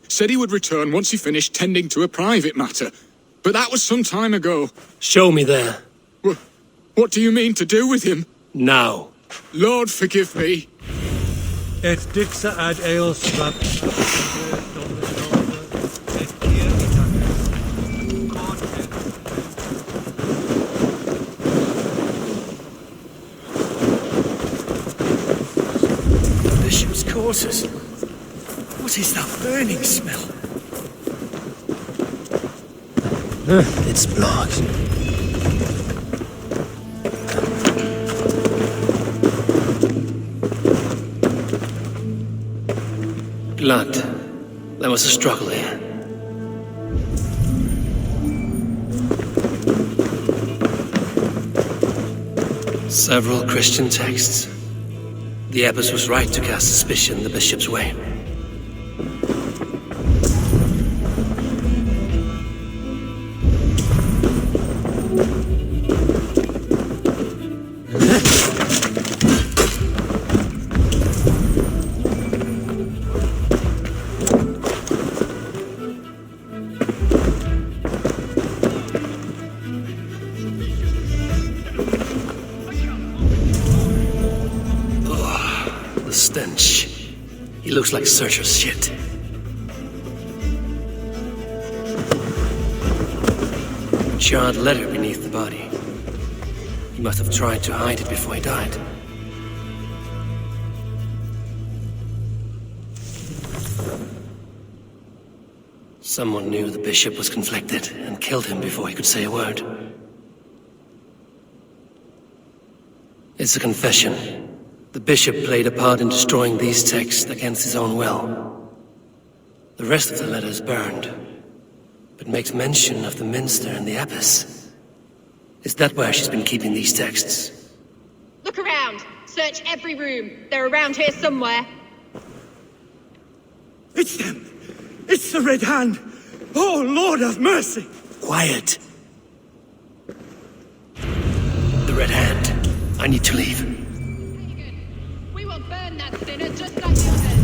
Speaker 7: Said he would return once he finished tending to a private matter. But that was some time ago.
Speaker 9: Show me there.
Speaker 7: What do you mean to do with him?
Speaker 9: Now.
Speaker 7: Lord, forgive me.
Speaker 15: Et dixa ad eos rap.
Speaker 2: The bishop's quarters. What is that burning smell? It's blocked.
Speaker 9: Blood. There was a struggle here. Several Christian texts. The abbess was right to cast suspicion the bishop's way. The stench. He looks like Searcher's shit. Charred letter beneath the body. He must have tried to hide it before he died. Someone knew the bishop was conflicted and killed him before he could say a word. It's a confession. The bishop played a part in destroying these texts against his own will. The rest of the letter is burned, but makes mention of the minster and the abbess. Is that where she's been keeping these texts?
Speaker 16: Look around. Search every room. They're around here somewhere.
Speaker 14: It's them! It's the Red Hand! Oh, Lord have mercy!
Speaker 2: Quiet.
Speaker 9: The Red Hand. I need to leave.
Speaker 16: We will burn that sinner just like you said.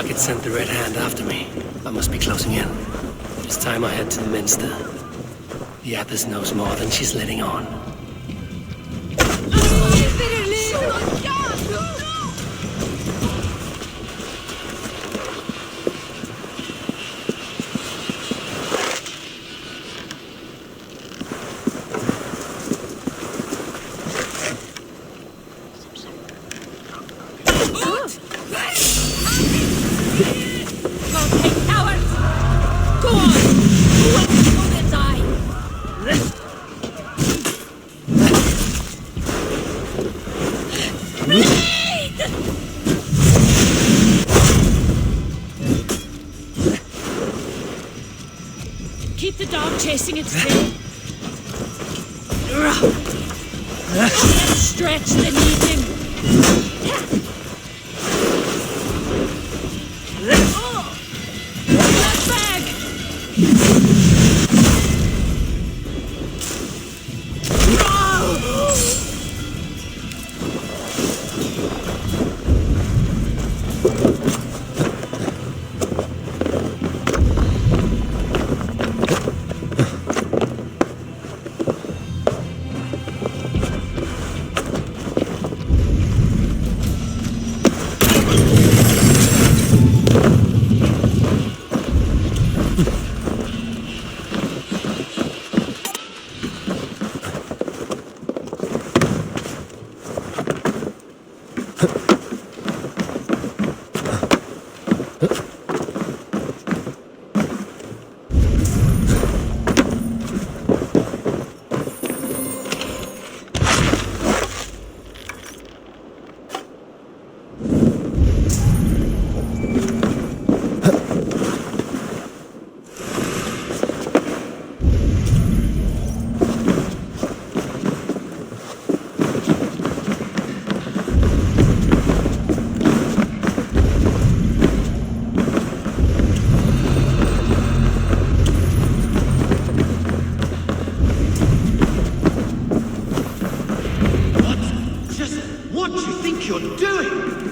Speaker 2: Market sent the Red Hand after me. I must be closing in. It's time I head to the Minster. The Abbess knows more than she's letting on.
Speaker 6: Keep the dog chasing its tail. Stretch the kneading. Blood bag.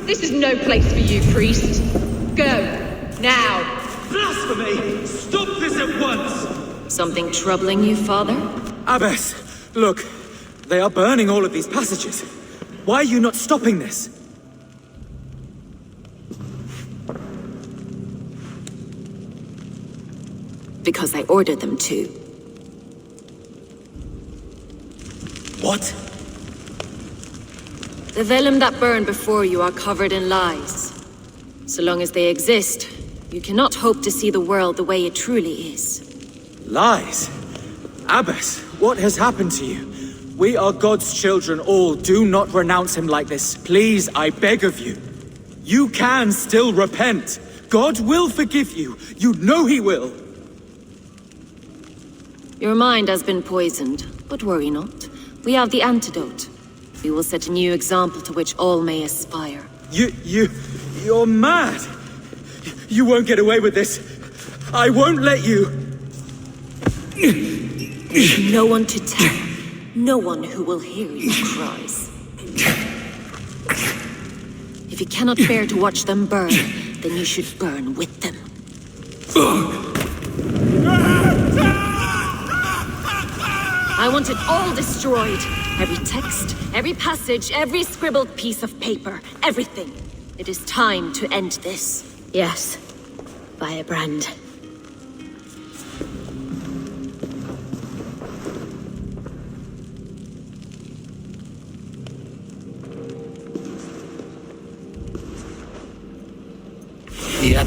Speaker 16: This is no place for you, priest. Go, now.
Speaker 17: Blasphemy! Stop this at once!
Speaker 13: Something troubling you, Father?
Speaker 17: Abbess, look. They are burning all of these passages. Why are you not stopping this?
Speaker 13: Because I ordered them to.
Speaker 17: What?
Speaker 13: The vellum that burn before you are covered in lies. So long as they exist, you cannot hope to see the world the way it truly is.
Speaker 17: Lies? Abbess, what has happened to you? We are God's children all. Do not renounce him like this. Please, I beg of you. You can still repent. God will forgive you. You know he will.
Speaker 13: Your mind has been poisoned, but worry not. We have the antidote. We will set a new example to which all may aspire.
Speaker 17: You're mad! You won't get away with this. I won't let you!
Speaker 13: No one to tell. No one who will hear your cries. If you cannot bear to watch them burn, then you should burn with them. I want it all destroyed. Every text, every passage, every scribbled piece of paper, everything. It is time to end this.
Speaker 6: Yes. Firebrand.
Speaker 2: Yeah.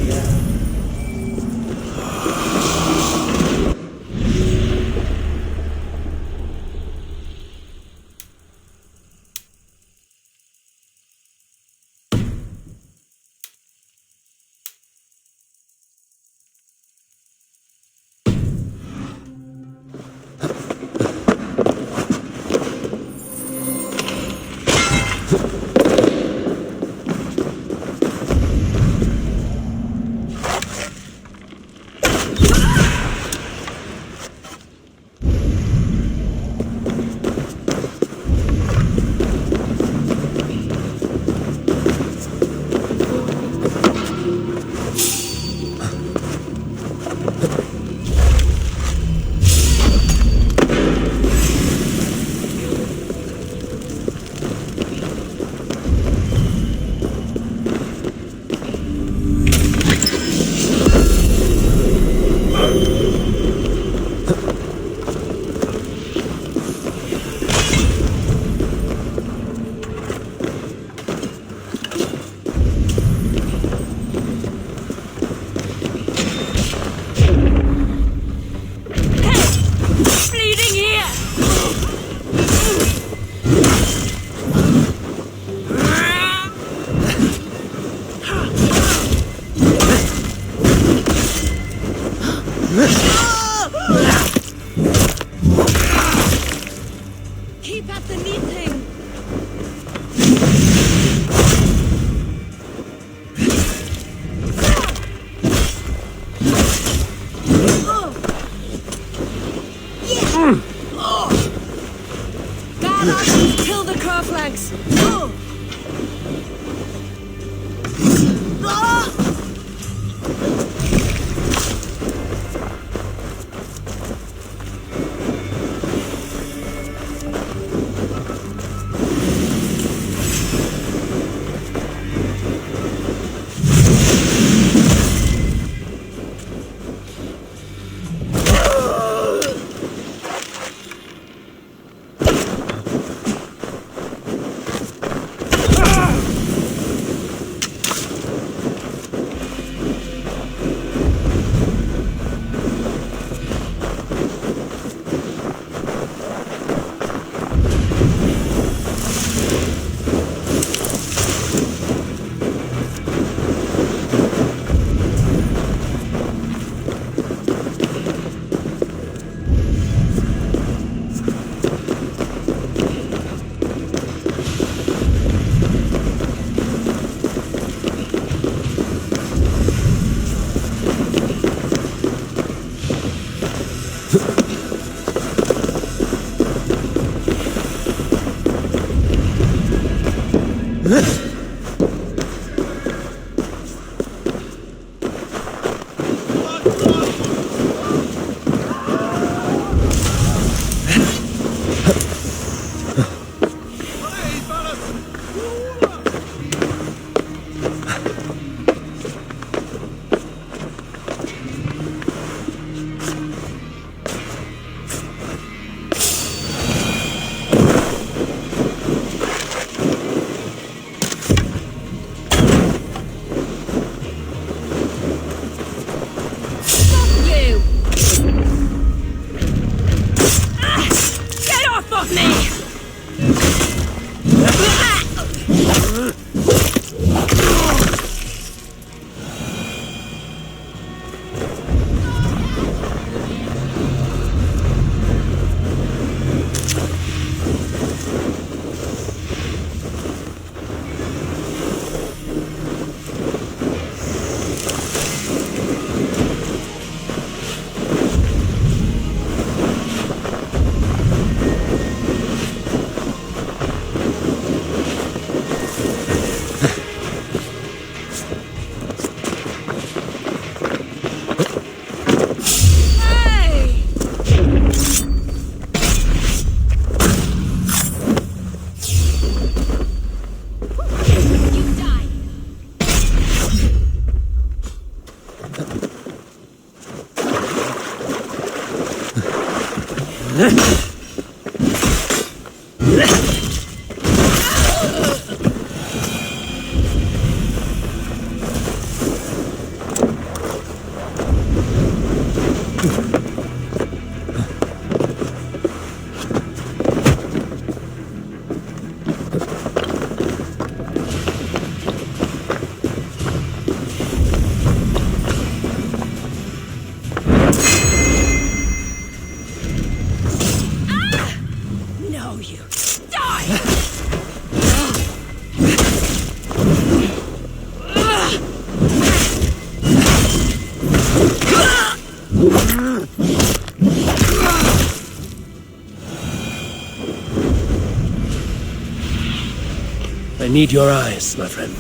Speaker 2: I need your eyes, my friend.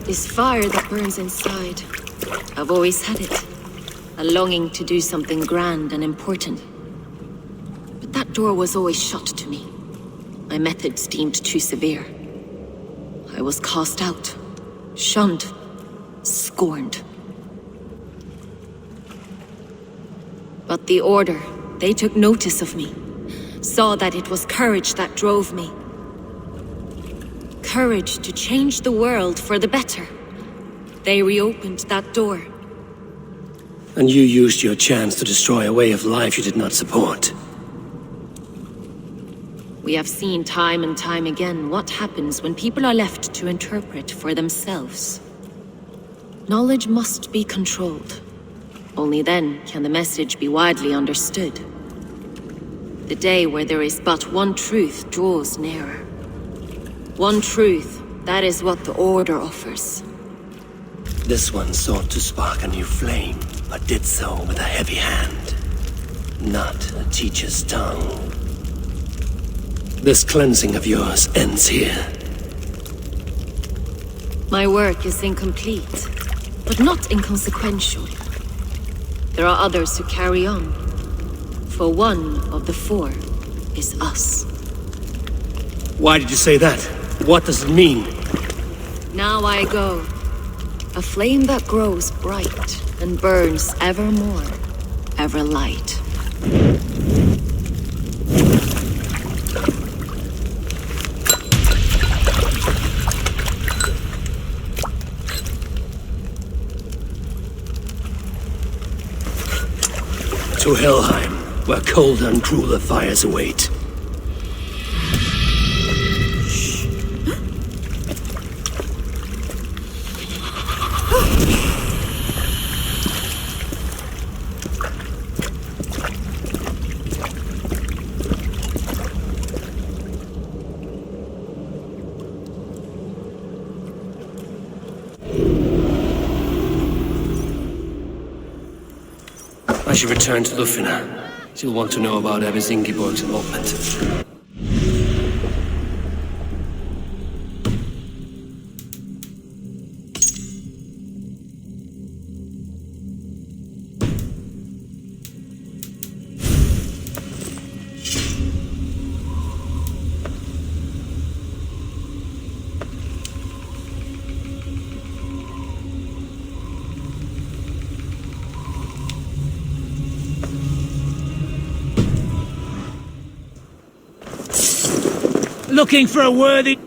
Speaker 13: This fire that burns inside, I've always had it. A longing to do something grand and important. But that door was always shut to me. My methods deemed too severe. I was cast out, shunned, scorned. But the Order, they took notice of me, saw that it was courage that drove me. Courage to change the world for the better. They reopened that door.
Speaker 2: And you used your chance to destroy a way of life you did not support.
Speaker 13: We have seen time and time again what happens when people are left to interpret for themselves. Knowledge must be controlled. Only then can the message be widely understood. The day where there is but one truth draws nearer. One truth, that is what the Order offers.
Speaker 2: This one sought to spark a new flame, but did so with a heavy hand, not a teacher's tongue. This cleansing of yours ends here.
Speaker 13: My work is incomplete, but not inconsequential. There are others who carry on. For one of the four is us.
Speaker 2: Why did you say that? What does it mean?
Speaker 13: Now I go. A flame that grows bright and burns ever more, ever light.
Speaker 2: To Helheim, where colder and crueler fires await. I should return to Lufina. She'll want to know about Abbess Ingeborg's involvement.
Speaker 8: Looking for a worthy...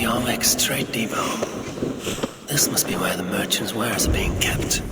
Speaker 2: Jorvik's trade depot. This must be where the merchants' wares are being kept.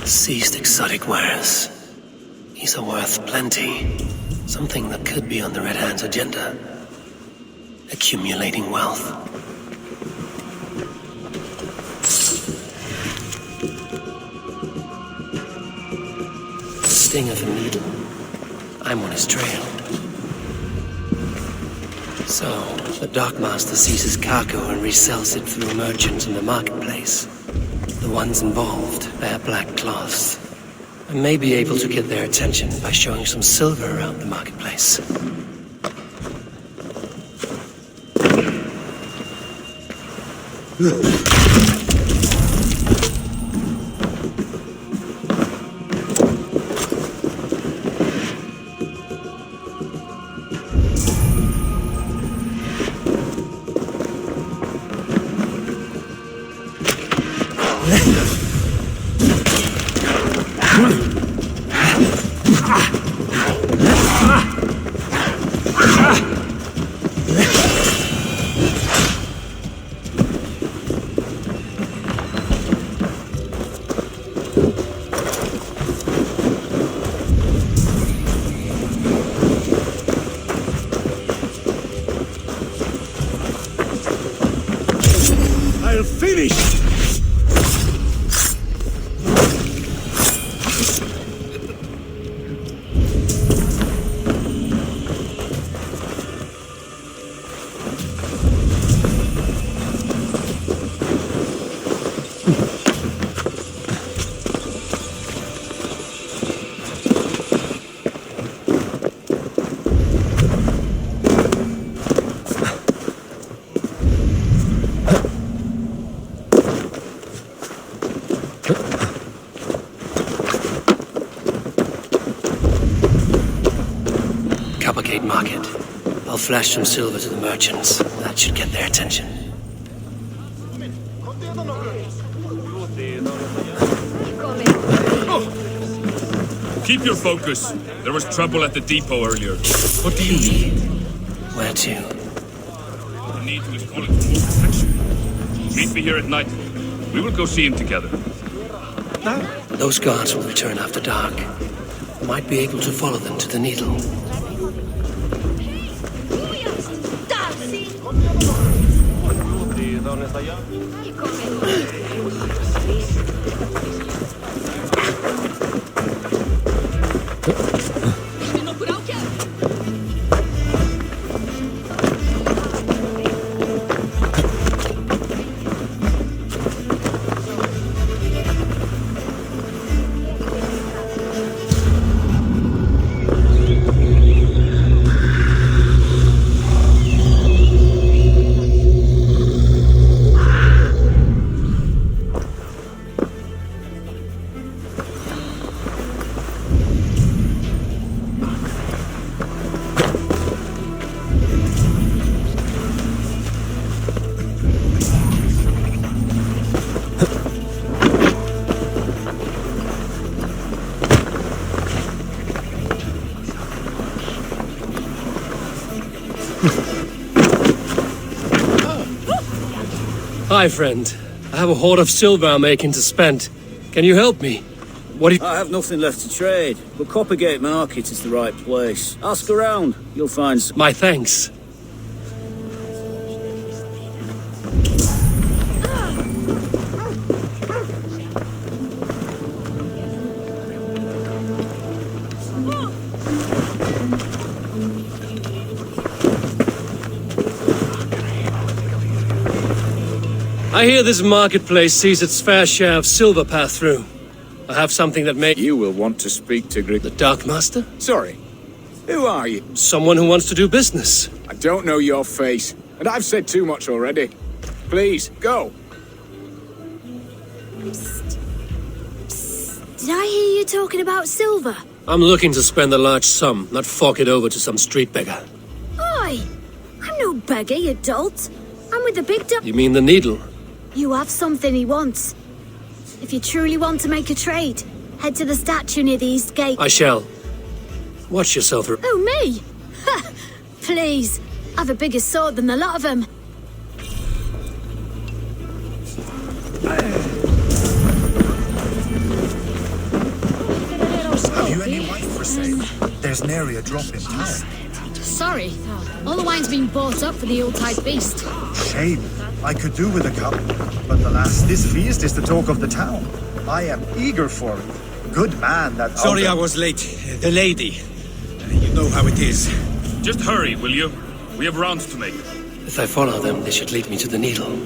Speaker 2: Seized exotic wares. These are worth plenty. Something that could be on the Red Hand's agenda. Accumulating wealth. Sting of a needle. I'm on his trail. So, the Darkmaster seizes cargo and resells it through merchants in the marketplace. The ones involved bear black cloths. I may be able to get their attention by showing some silver around the marketplace.
Speaker 14: I'll finish! Coppergate Market. I'll flash some silver to the merchants. That should get their attention.
Speaker 18: Keep your focus. There was trouble at the depot earlier.
Speaker 2: What do you need? Where to?
Speaker 18: The need to is calling for more protection. Meet me here at night. We will go see him together.
Speaker 2: Those guards will return after dark. Might be able to follow them to the needle.
Speaker 9: Hi, friend. I have a hoard of silver I'm making to spend. Can you help me? What do you...
Speaker 19: I have nothing left to trade, but Coppergate Market is the right place. Ask around. You'll find some...
Speaker 9: My thanks. I hear this marketplace sees its fair share of silver pass through. I have something that may...
Speaker 20: You will want to speak to
Speaker 9: The Darkmaster?
Speaker 20: Sorry. Who are you?
Speaker 9: Someone who wants to do business.
Speaker 20: I don't know your face, and I've said too much already. Please, go.
Speaker 21: Did I hear you talking about silver?
Speaker 9: I'm looking to spend a large sum, not fork it over to some street beggar.
Speaker 21: Oi! I'm no beggar, you dolt. I'm with the big
Speaker 9: You mean the needle?
Speaker 21: You have something he wants. If you truly want to make a trade, head to the statue near the east gate.
Speaker 9: I shall. Watch yourself.
Speaker 21: Oh, me? Ha! Please. I've a bigger sword than the lot of them.
Speaker 7: Have you any wife for
Speaker 3: say. There's nary a drop in town.
Speaker 21: Sorry. All the wine's been bought up for the Yuletide feast.
Speaker 3: Shame. I could do with a cup. But alas, this feast is the talk of the town. I am eager for it. Good man, that...
Speaker 7: Sorry I was late. The lady. You know how it is.
Speaker 18: Just hurry, will you? We have rounds to make.
Speaker 2: If I follow them, they should lead me to the needle.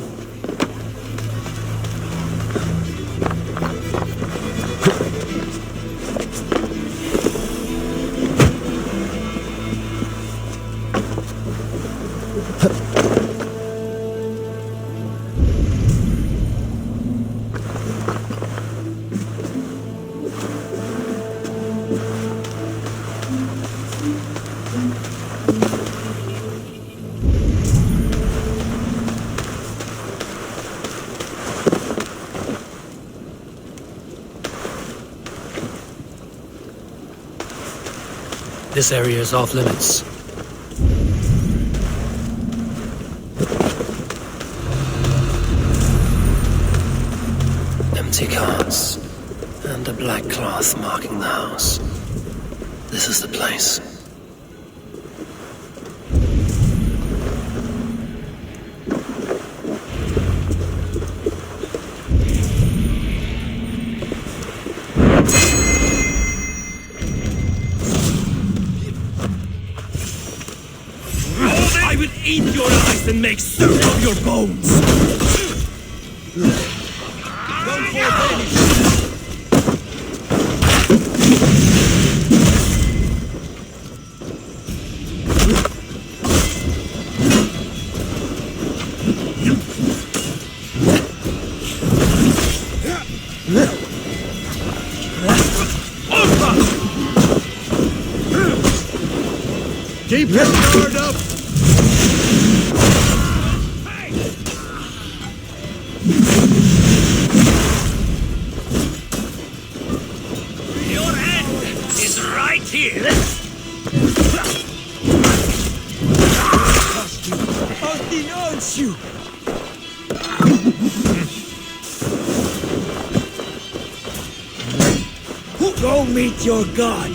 Speaker 2: This area is off limits. Empty carts, and a black cloth marking the house. This is the place.
Speaker 7: I will eat your eyes and make soup of your bones! Keep your guard up! Your end is right here! I'll denounce you! Go meet your god!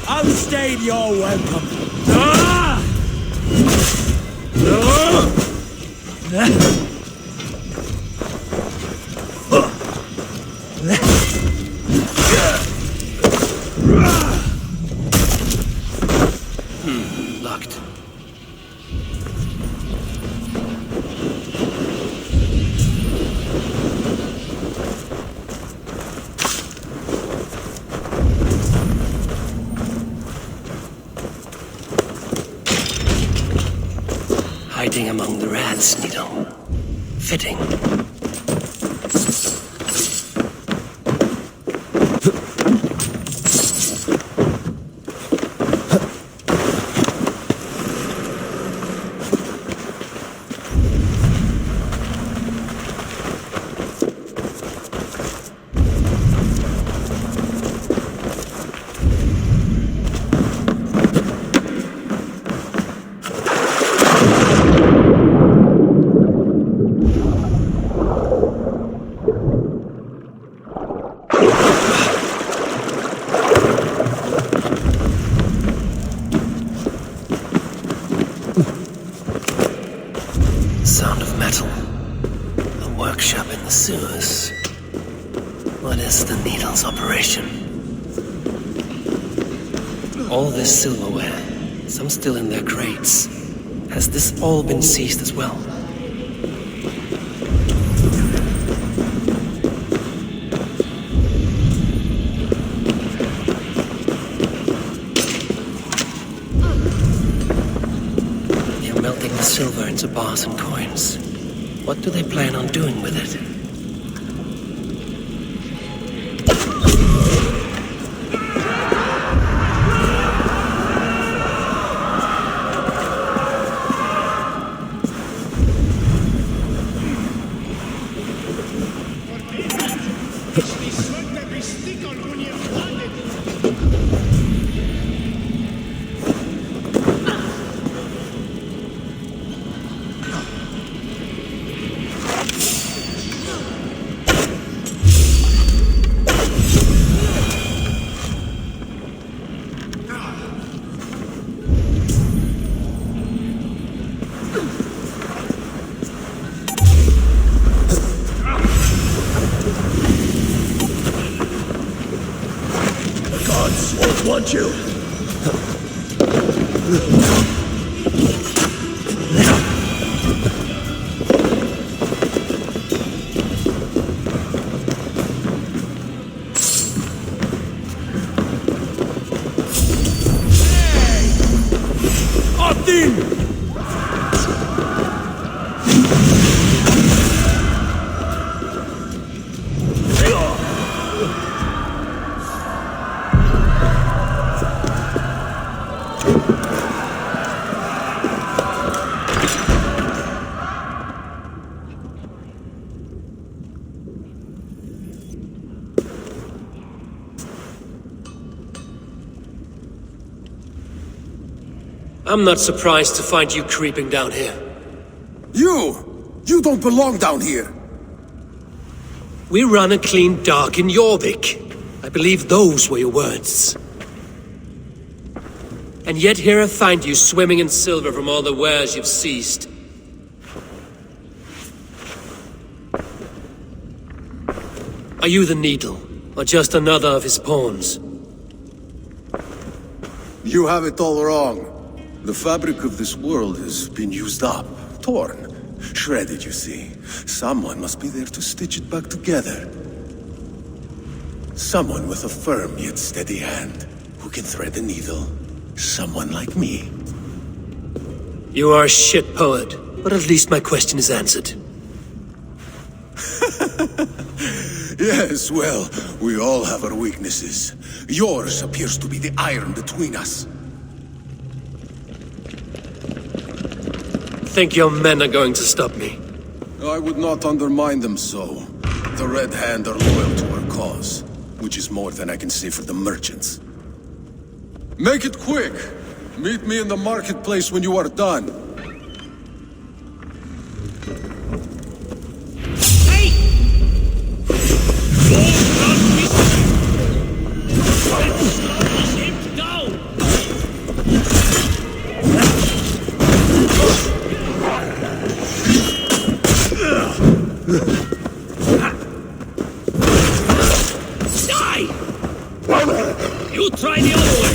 Speaker 7: Outstayed your welcome.
Speaker 2: Locked. Hiding among the rats, Needle. Fitting. Sound of metal. A workshop in the sewers. What is the Needle's operation? All this silverware, some still in their crates. Has this all been seized as well? Melting the silver into bars and coins. What do they plan on doing with it?
Speaker 14: want you.
Speaker 9: I'm not surprised to find you creeping down here.
Speaker 7: You don't belong down here.
Speaker 9: We run a clean dock in Jorvik. I believe those were your words. And yet here I find you swimming in silver from all the wares you've seized. Are you the Needle, or just another of his pawns?
Speaker 7: You have it all wrong. The fabric of this world has been used up, torn, shredded, you see. Someone must be there to stitch it back together. Someone with a firm yet steady hand, who can thread a needle. Someone like me.
Speaker 9: You are a shit poet, but at least my question is answered.
Speaker 7: Yes, well, we all have our weaknesses. Yours appears to be the iron between us.
Speaker 9: Think your men are going to stop me?
Speaker 7: I would not undermine them so. The Red Hand are loyal to our cause, which is more than I can say for the merchants. Make it quick! Meet me in the marketplace when you are done.
Speaker 10: Die! You try the other way!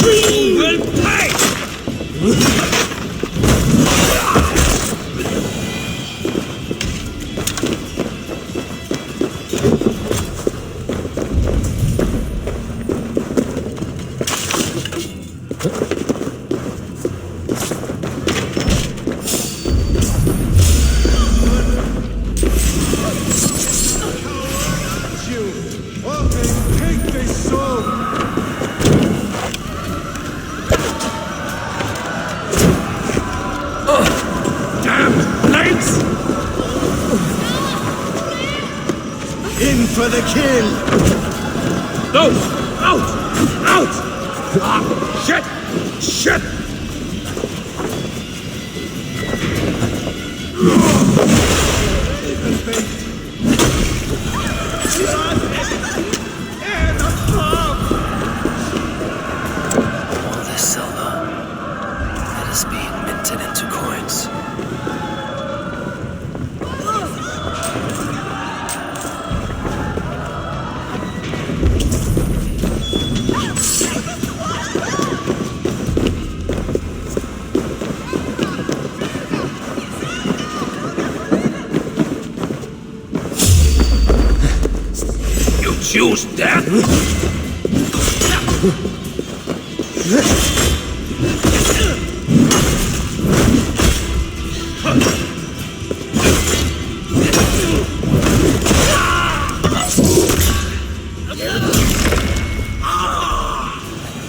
Speaker 10: You will pay!
Speaker 14: For the kill!
Speaker 10: No! Out! Out! Ah, shit! Shit!
Speaker 2: All this silver, it is being minted into coins.
Speaker 10: Choose death?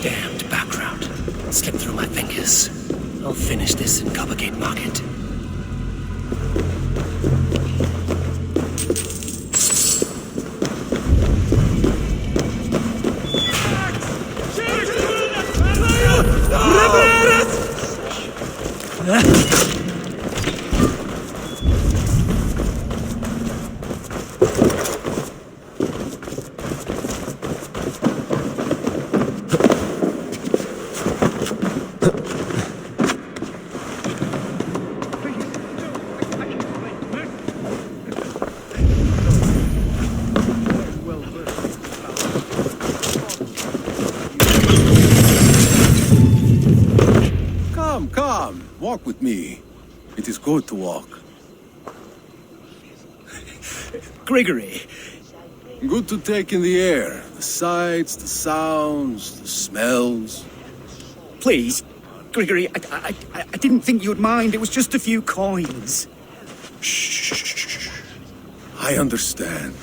Speaker 2: Damned background. Slipped through my fingers. I'll finish this in Coppergate Market.
Speaker 7: Come, walk with me. It is good to walk.
Speaker 12: Grigory.
Speaker 7: Good to take in the air. The sights, the sounds, the smells.
Speaker 12: Please, Grigory, I didn't think you'd mind. It was just a few coins.
Speaker 7: Shh. I understand.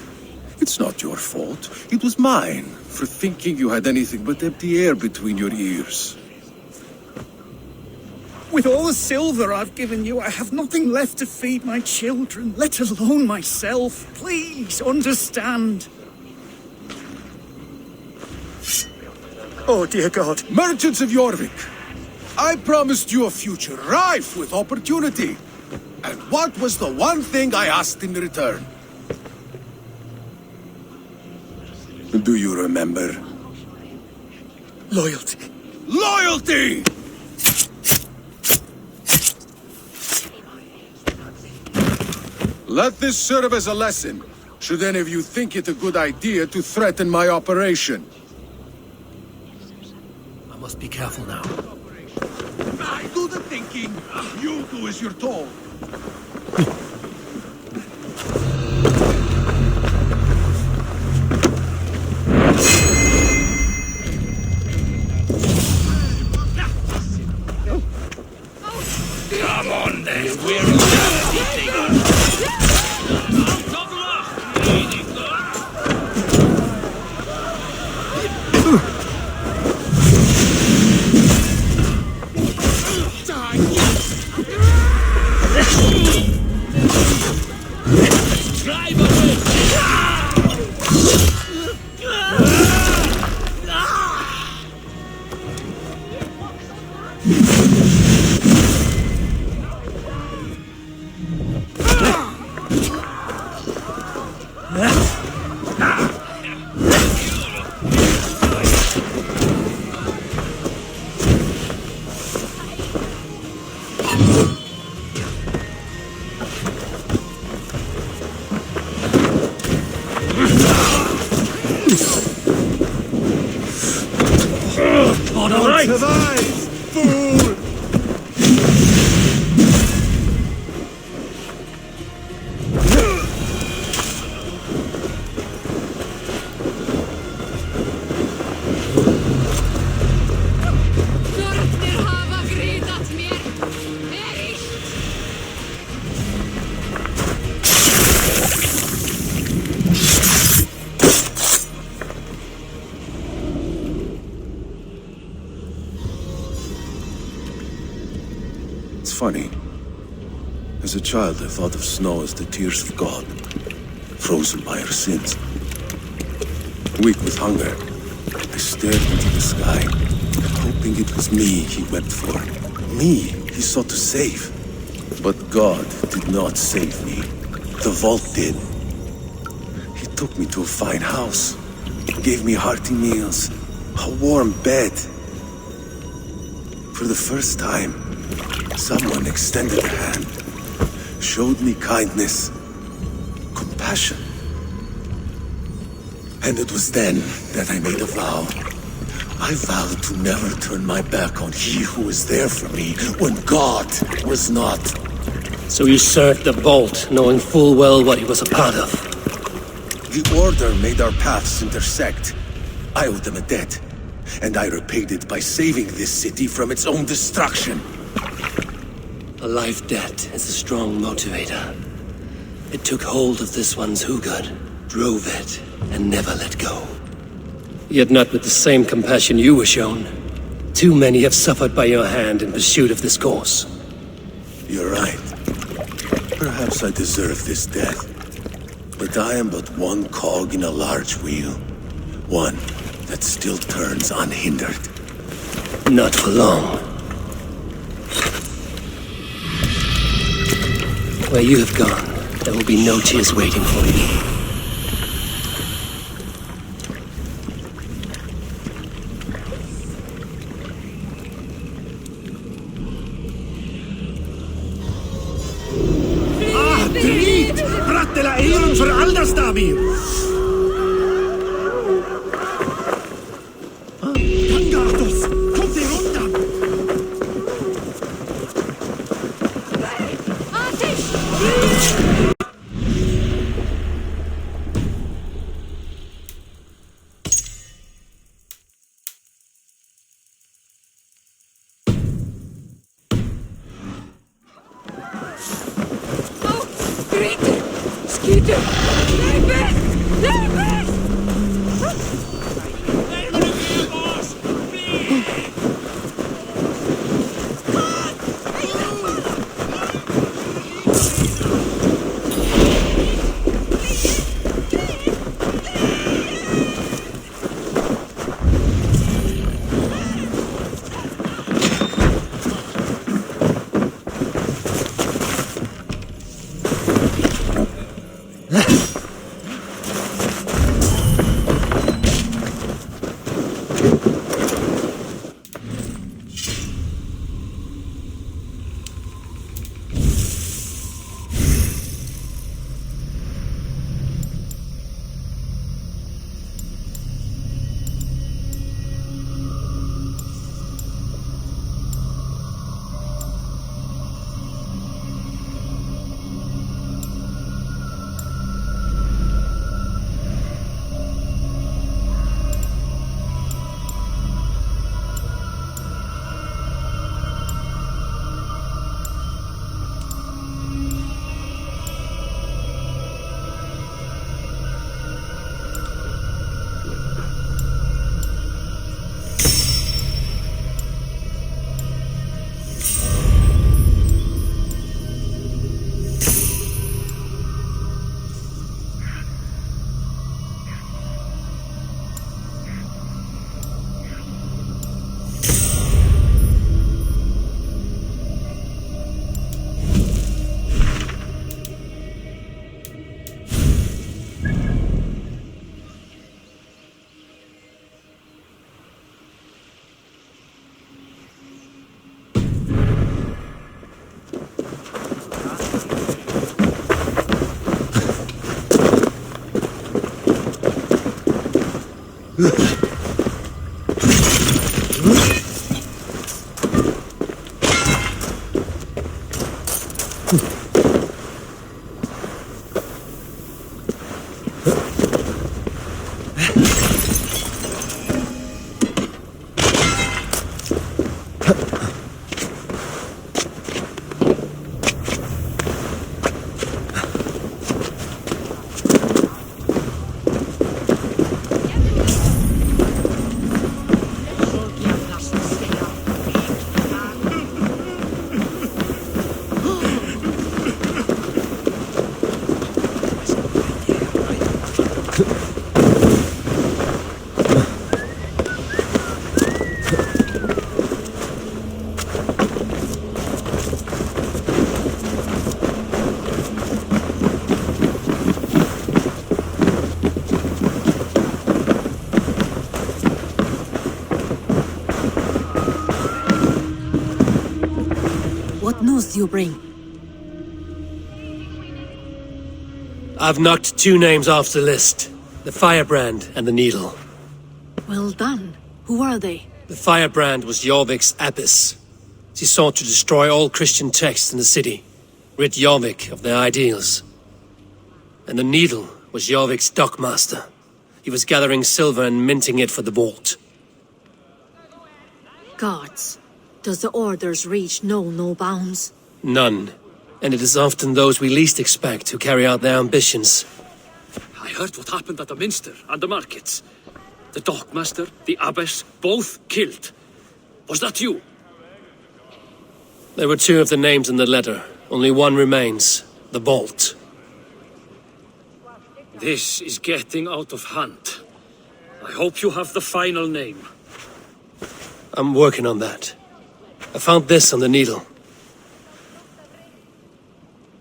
Speaker 7: It's not your fault. It was mine, for thinking you had anything but empty air between your ears.
Speaker 12: With all the silver I've given you, I have nothing left to feed my children, let alone myself. Please, understand. Oh, dear God.
Speaker 7: Merchants of Jorvik, I promised you a future rife with opportunity. And what was the one thing I asked in return? Do you remember?
Speaker 12: Loyalty.
Speaker 7: Loyalty! Let this serve as a lesson, should any of you think it a good idea to threaten my operation.
Speaker 2: I must be careful now.
Speaker 7: I do the thinking. You do as you're told.
Speaker 18: Come on then, we're anything. Drive away!
Speaker 14: All right. Survive, fool!
Speaker 7: It's funny. As a child, I thought of snow as the tears of God, frozen by our sins. Weak with hunger, I stared into the sky, hoping it was me he wept for. Me he sought to save. But God did not save me. The vault did. He took me to a fine house, gave me hearty meals, a warm bed. For the first time, someone extended a hand, showed me kindness, compassion. And it was then that I made a vow. I vowed to never turn my back on he who was there for me when God was not.
Speaker 2: So you served the Vault, knowing full well what he was a part of.
Speaker 7: The Order made our paths intersect. I owed them a debt, and I repaid it by saving this city from its own destruction.
Speaker 2: A life debt is a strong motivator. It took hold of this one's Hugad, drove it, and never let go. Yet not with the same compassion you were shown. Too many have suffered by your hand in pursuit of this course.
Speaker 7: You're right. Perhaps I deserve this death. But I am but one cog in a large wheel. One that still turns unhindered.
Speaker 2: Not for long. Where you have gone, there will be no tears waiting for you.
Speaker 14: Drit! Brattela eon för Alderstamir! Tangatos! Kom till rundan!
Speaker 6: Peter! David! David!
Speaker 4: What news do you bring?
Speaker 9: I've knocked 2 names off the list. The Firebrand and the Needle.
Speaker 13: Well done. Who are they?
Speaker 9: The Firebrand was Jorvik's abbess. She sought to destroy all Christian texts in the city, rid Jorvik of their ideals. And the Needle was Jorvik's dockmaster. He was gathering silver and minting it for the vault.
Speaker 13: Gods. Does the orders reach no bounds?
Speaker 9: None. And it is often those we least expect who carry out their ambitions.
Speaker 10: I heard what happened at the minster and the markets. The dockmaster, the abbess, both killed. Was that you?
Speaker 9: There were 2 of the names in the letter. Only one remains. The vault.
Speaker 10: This is getting out of hand. I hope you have the final name.
Speaker 9: I'm working on that. I found this on the Needle.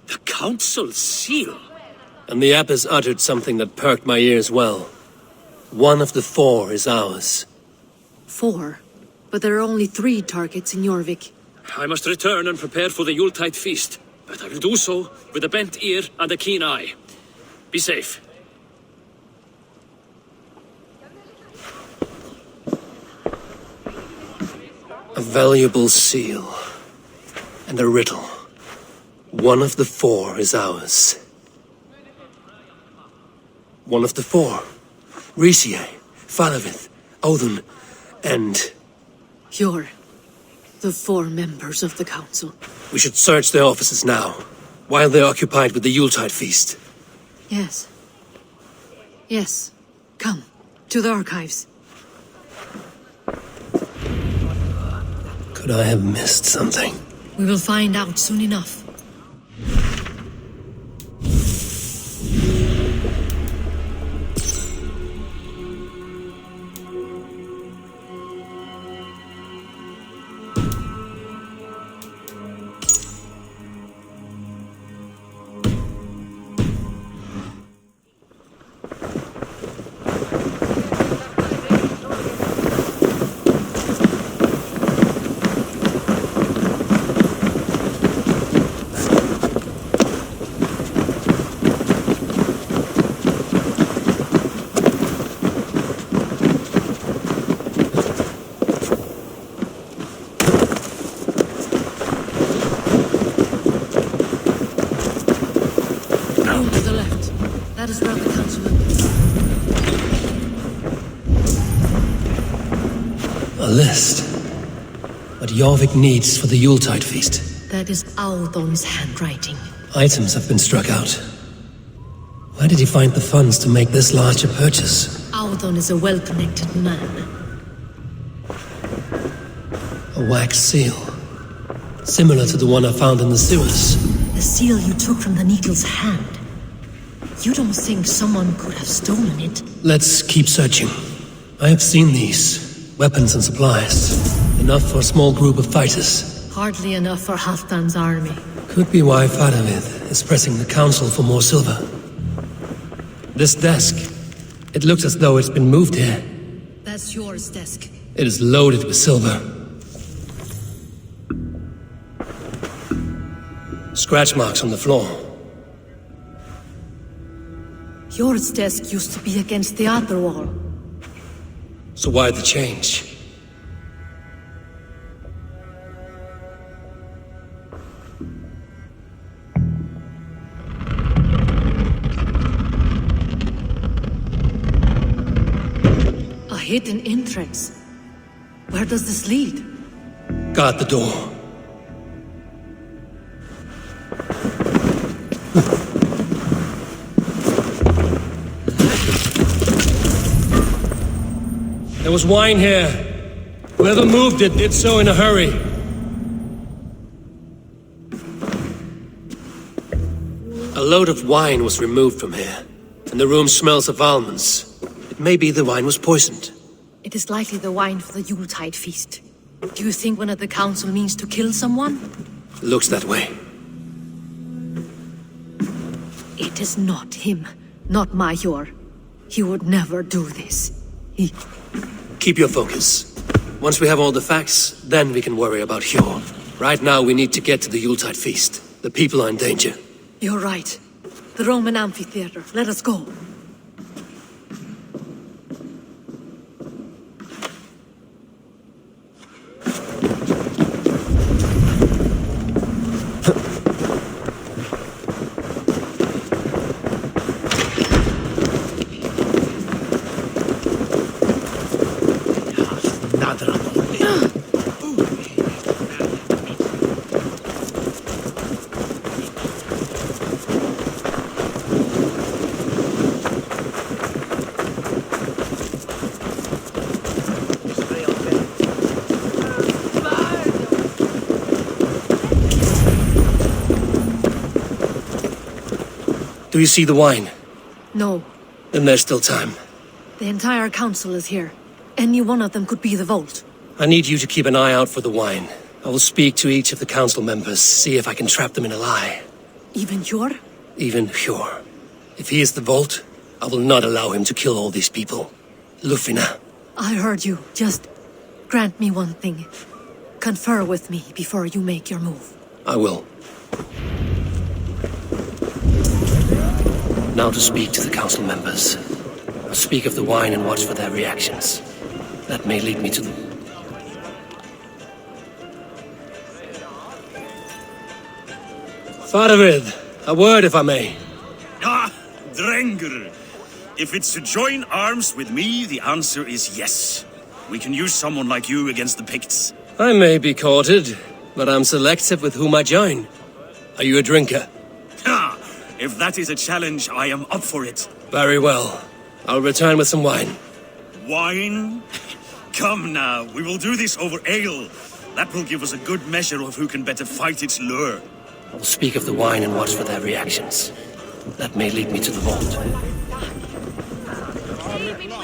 Speaker 10: The Council's seal?
Speaker 9: And the abbess uttered something that perked my ears well. One of the 4 is ours.
Speaker 13: 4? But there are only 3 targets in Jorvik.
Speaker 10: I must return and prepare for the Yuletide feast. But I will do so with a bent ear and a keen eye. Be safe.
Speaker 9: A valuable seal. And a riddle. One of the 4 is ours. One of the 4. Risie, Falavith, Odin, and...
Speaker 13: You're the 4 members of the Council.
Speaker 9: We should search their offices now, while they're occupied with the Yuletide feast.
Speaker 6: Yes. Yes. Come. To the archives.
Speaker 9: Could I have missed something?
Speaker 6: We will find out soon enough. That is where the council is.
Speaker 9: A list. What Jorvik needs for the Yuletide feast.
Speaker 6: That is Audon's handwriting.
Speaker 9: Items have been struck out. Where did he find the funds to make this large a purchase?
Speaker 6: Audon is a well-connected man.
Speaker 9: A wax seal. Similar to the one I found in the sewers.
Speaker 6: The seal you took from the Needle's hand. You don't think someone could have stolen it?
Speaker 9: Let's keep searching. I have seen these. Weapons and supplies. Enough for a small group of fighters.
Speaker 6: Hardly enough for Halfdan's army.
Speaker 9: Could be why Fadavid is pressing the council for more silver. This desk. It looks as though it's been moved here.
Speaker 6: That's yours, desk.
Speaker 9: It is loaded with silver. Scratch marks on the floor.
Speaker 6: Yours desk used to be against the other wall.
Speaker 9: So why the change?
Speaker 6: A hidden entrance. Where does this lead?
Speaker 9: Guard the door. There was wine here. Whoever moved it did so in a hurry. A load of wine was removed from here, and the room smells of almonds. It may be the wine was poisoned.
Speaker 6: It is likely the wine for the Yuletide feast. Do you think one of the council means to kill someone?
Speaker 9: Looks that way.
Speaker 6: It is not him, not Major. He would never do this.
Speaker 9: Keep your focus. Once we have all the facts, then we can worry about Hjor. Right now, we need to get to the Yuletide feast. The people are in danger.
Speaker 6: You're right. The Roman amphitheater. Let us go.
Speaker 9: Do you see the wine?
Speaker 6: No.
Speaker 9: Then there's still time.
Speaker 6: The entire council is here. Any one of them could be the vault.
Speaker 9: I need you to keep an eye out for the wine. I will speak to each of the council members, see if I can trap them in a lie.
Speaker 6: Even Hjor?
Speaker 9: Even Hjor. If he is the vault, I will not allow him to kill all these people. Lufina.
Speaker 6: I heard you. Just grant me one thing. Confer with me before you make your move.
Speaker 9: I will. Now to speak to the council members. I'll speak of the wine and watch for their reactions. That may lead me to them. Fadavid, a word if I may.
Speaker 11: Ah, Drenger. If it's to join arms with me, the answer is yes. We can use someone like you against the Picts.
Speaker 9: I may be courted, but I'm selective with whom I join. Are you a drinker?
Speaker 11: Ha! If that is a challenge, I am up for it.
Speaker 9: Very well. I'll return with some wine.
Speaker 11: Wine? Come now, we will do this over ale. That will give us a good measure of who can better fight its lure.
Speaker 2: I'll speak of the wine and watch for their reactions. That may lead me to the vault.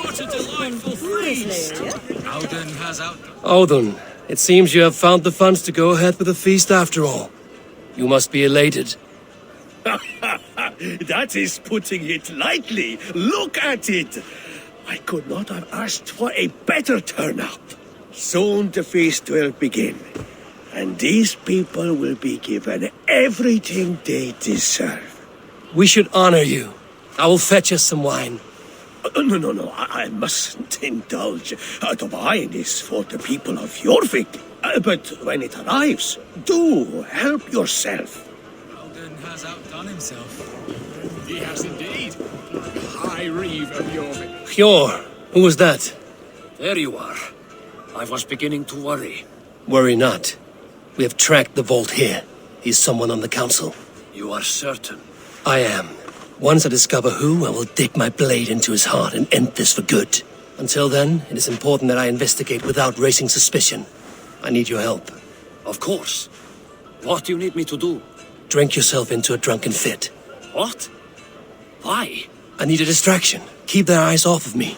Speaker 10: What a delightful feast! Audun has outdone.
Speaker 9: Audun, it seems you have found the funds to go ahead with the feast after all. You must be elated.
Speaker 14: That is putting it lightly. Look at it. I could not have asked for a better turnout. Soon the feast will begin, and these people will be given everything they deserve.
Speaker 9: We should honor you. I will fetch us some wine.
Speaker 14: No, I mustn't indulge. The wine is for the people of Jorvik. But when it arrives, do help yourself.
Speaker 10: Audun has outdone himself. He has indeed. High Reeve of Jorvik.
Speaker 9: Hjor, who was that?
Speaker 10: There you are. I was beginning to worry.
Speaker 9: Worry not. We have tracked the vault here. He's someone on the council.
Speaker 10: You are certain?
Speaker 9: I am. Once I discover who, I will dig my blade into his heart and end this for good. Until then, it is important that I investigate without raising suspicion. I need your help.
Speaker 10: Of course. What do you need me to do?
Speaker 9: Drink yourself into a drunken fit.
Speaker 10: What? Why?
Speaker 9: I need a distraction. Keep their eyes off of me.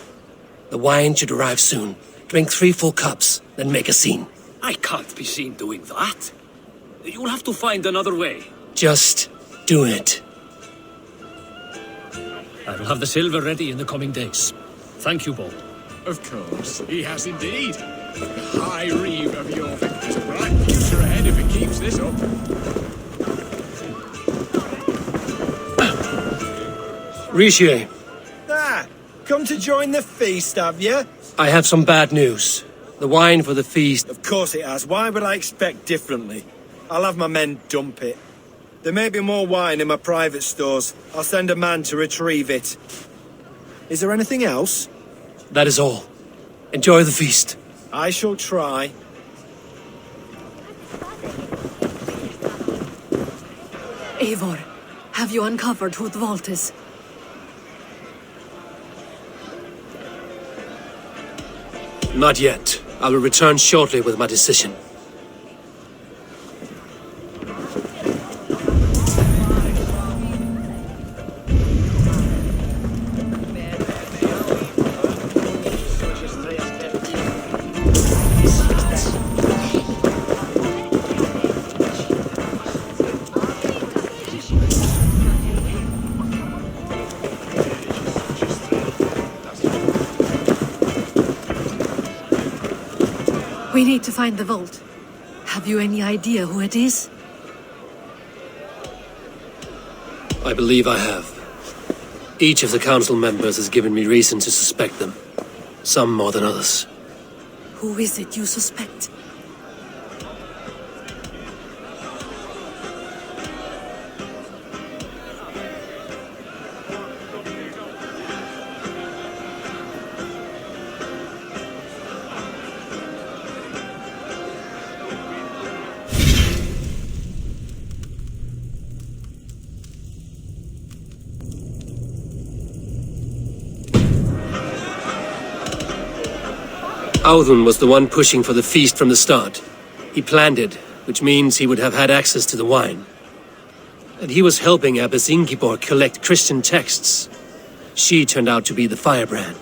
Speaker 9: The wine should arrive soon. Drink 3 full cups, then make a scene.
Speaker 10: I can't be seen doing that. You'll have to find another way.
Speaker 9: Just do it.
Speaker 10: I will have the silver ready in the coming days. Thank you, Bo.
Speaker 20: Of course, he has indeed. High Reeve of Jorvik has a bright future ahead if he keeps this up.
Speaker 9: Riche,
Speaker 12: Come to join the feast, have you?
Speaker 9: I have some bad news. The wine for the feast...
Speaker 12: Of course it has. Why would I expect differently? I'll have my men dump it. There may be more wine in my private stores. I'll send a man to retrieve it. Is there anything else?
Speaker 9: That is all. Enjoy the feast.
Speaker 12: I shall try.
Speaker 6: Eivor, have you uncovered who the vault is?
Speaker 9: Not yet. I will return shortly with my decision.
Speaker 6: We need to find the vault. Have you any idea who it is?
Speaker 9: I believe I have. Each of the council members has given me reason to suspect them. Some more than others.
Speaker 6: Who is it you suspect?
Speaker 9: Audun was the one pushing for the feast from the start. He planned it, which means he would have had access to the wine. And he was helping Abbess Ingeborg collect Christian texts. She turned out to be the firebrand.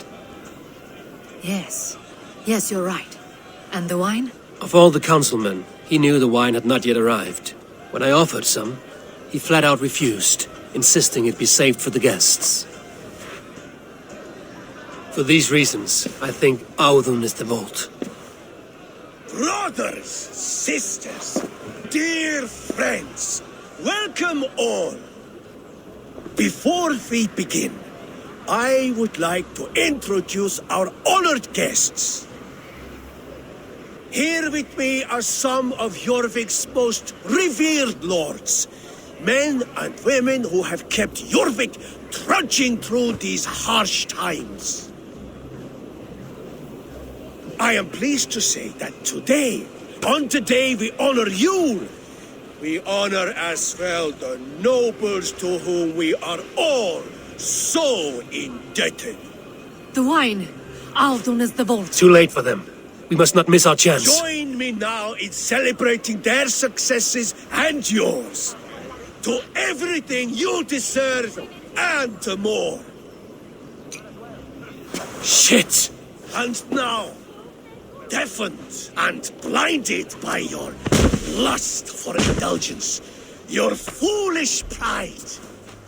Speaker 6: Yes. Yes, you're right. And the wine?
Speaker 9: Of all the councilmen, he knew the wine had not yet arrived. When I offered some, he flat out refused, insisting it be saved for the guests. For these reasons, I think Audun is the vault.
Speaker 14: Brothers, sisters, dear friends, welcome all. Before we begin, I would like to introduce our honored guests. Here with me are some of Jorvik's most revered lords, men and women who have kept Jorvik trudging through these harsh times. I am pleased to say that today, on the day we honor you, We honor as well the nobles to whom we are all so indebted.
Speaker 6: The wine. Aldon is the vault.
Speaker 9: Too late for them. We must not miss our chance.
Speaker 14: Join me now in celebrating their successes and yours. To everything you deserve and more.
Speaker 9: Shit!
Speaker 14: And now, deafened and blinded by your lust for indulgence, your foolish pride,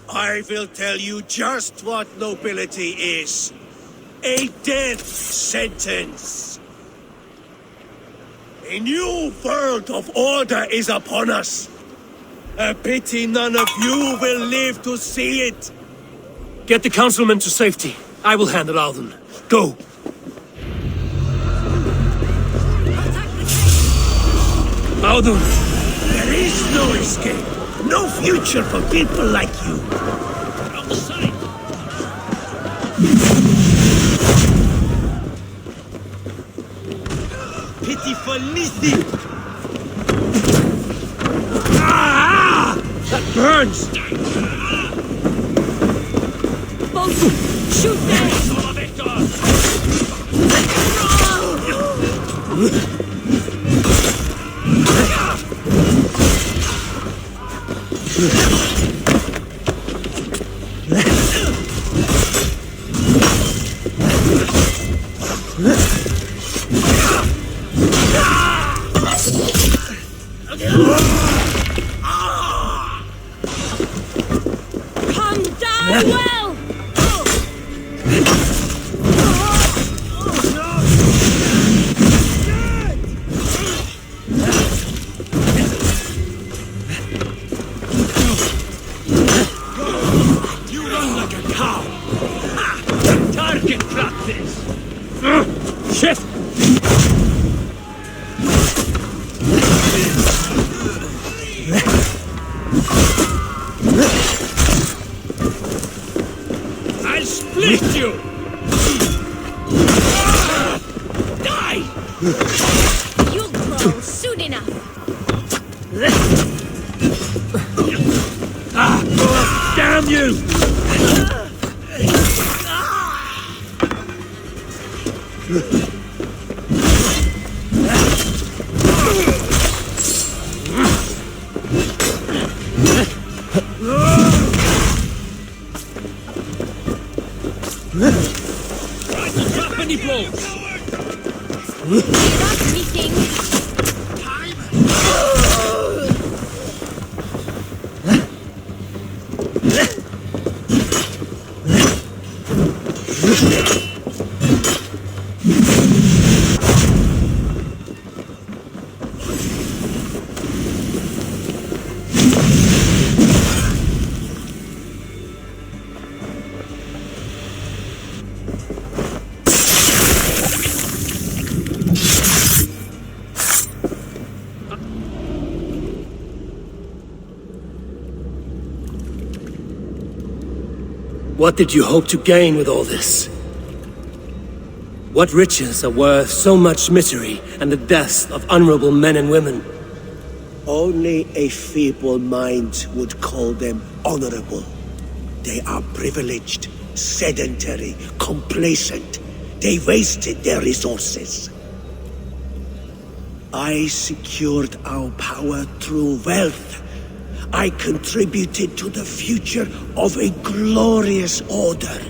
Speaker 14: I will tell you just what nobility is. A death sentence. A new world of order is upon us. A pity none of you will live to see it.
Speaker 9: Get the councilman to safety. I will handle Alden. Go! Alden!
Speaker 14: There is no escape. No future for people like you.
Speaker 8: Pitiful Lizzie!
Speaker 14: Ah! That burns!
Speaker 6: Both! Shoot them!
Speaker 21: Come down well!
Speaker 8: You run like a cow! Target practice!
Speaker 9: Shit!
Speaker 8: I'll split you! Die!
Speaker 21: You'll grow soon enough.
Speaker 8: Damn you! Try to drop any blows!
Speaker 21: That's meeting.
Speaker 9: What did you hope to gain with all this? What riches are worth so much misery and the deaths of honorable men and women?
Speaker 14: Only a feeble mind would call them honorable. They are privileged, sedentary, complacent. They wasted their resources. I secured our power through wealth. I contributed to the future of a glorious order.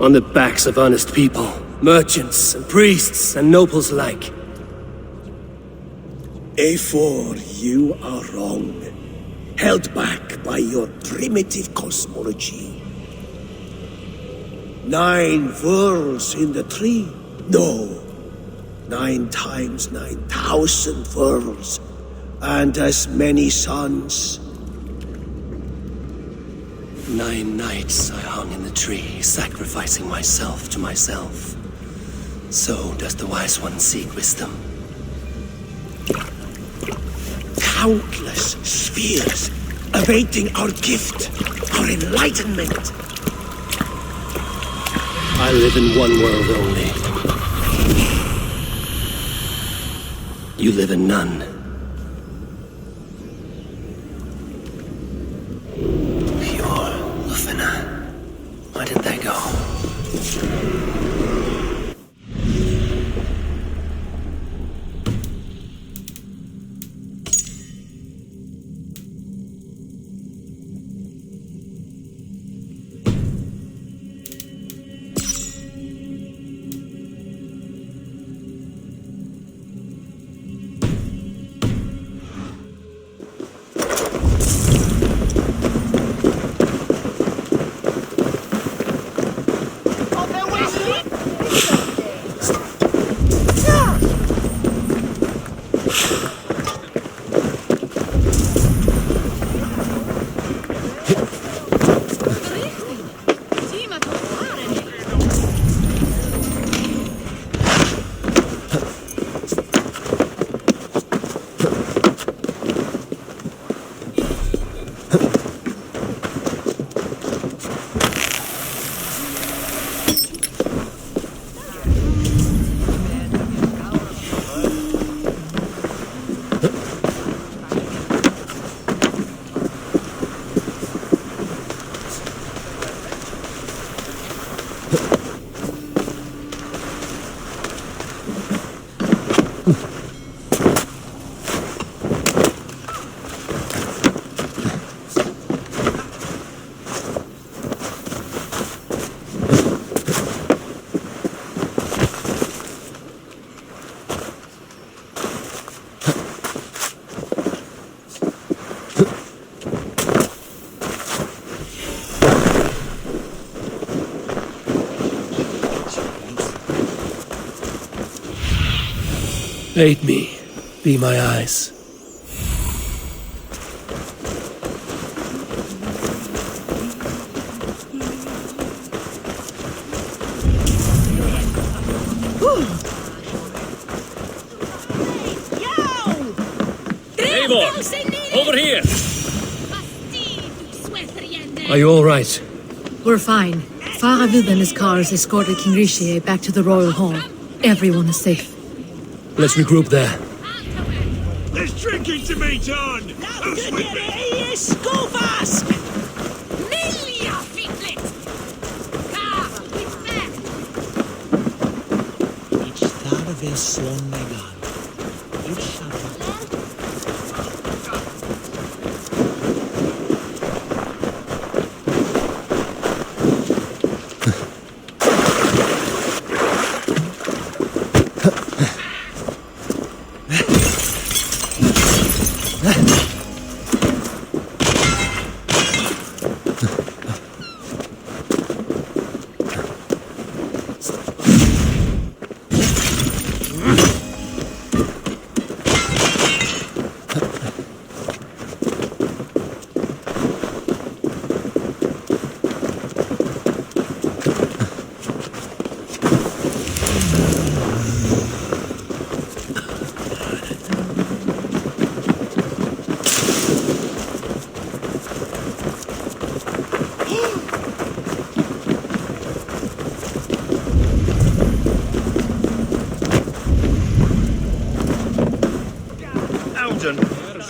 Speaker 9: On the backs of honest people, merchants and priests and nobles alike.
Speaker 14: Eivor, you are wrong. Held back by your primitive cosmology. 9 worlds in the tree? No. 9 times 9,000 worlds. And as many suns.
Speaker 2: 9 nights I hung in the tree, sacrificing myself to myself. So does the Wise One seek wisdom.
Speaker 14: Countless spheres awaiting our gift, our enlightenment.
Speaker 9: I live in one world only.
Speaker 2: You live in none.
Speaker 9: Aid me. Be my eyes.
Speaker 10: Eivor! Over here!
Speaker 9: Are you all right?
Speaker 1: We're fine. Faravid and his cars escorted King Rishi back to the royal hall. Everyone is safe.
Speaker 9: Let's regroup there.
Speaker 20: There's drinking to be done! Who's with me?
Speaker 6: Skovask! Milja fitlet! Ka, with
Speaker 22: Ich thought of this one megan.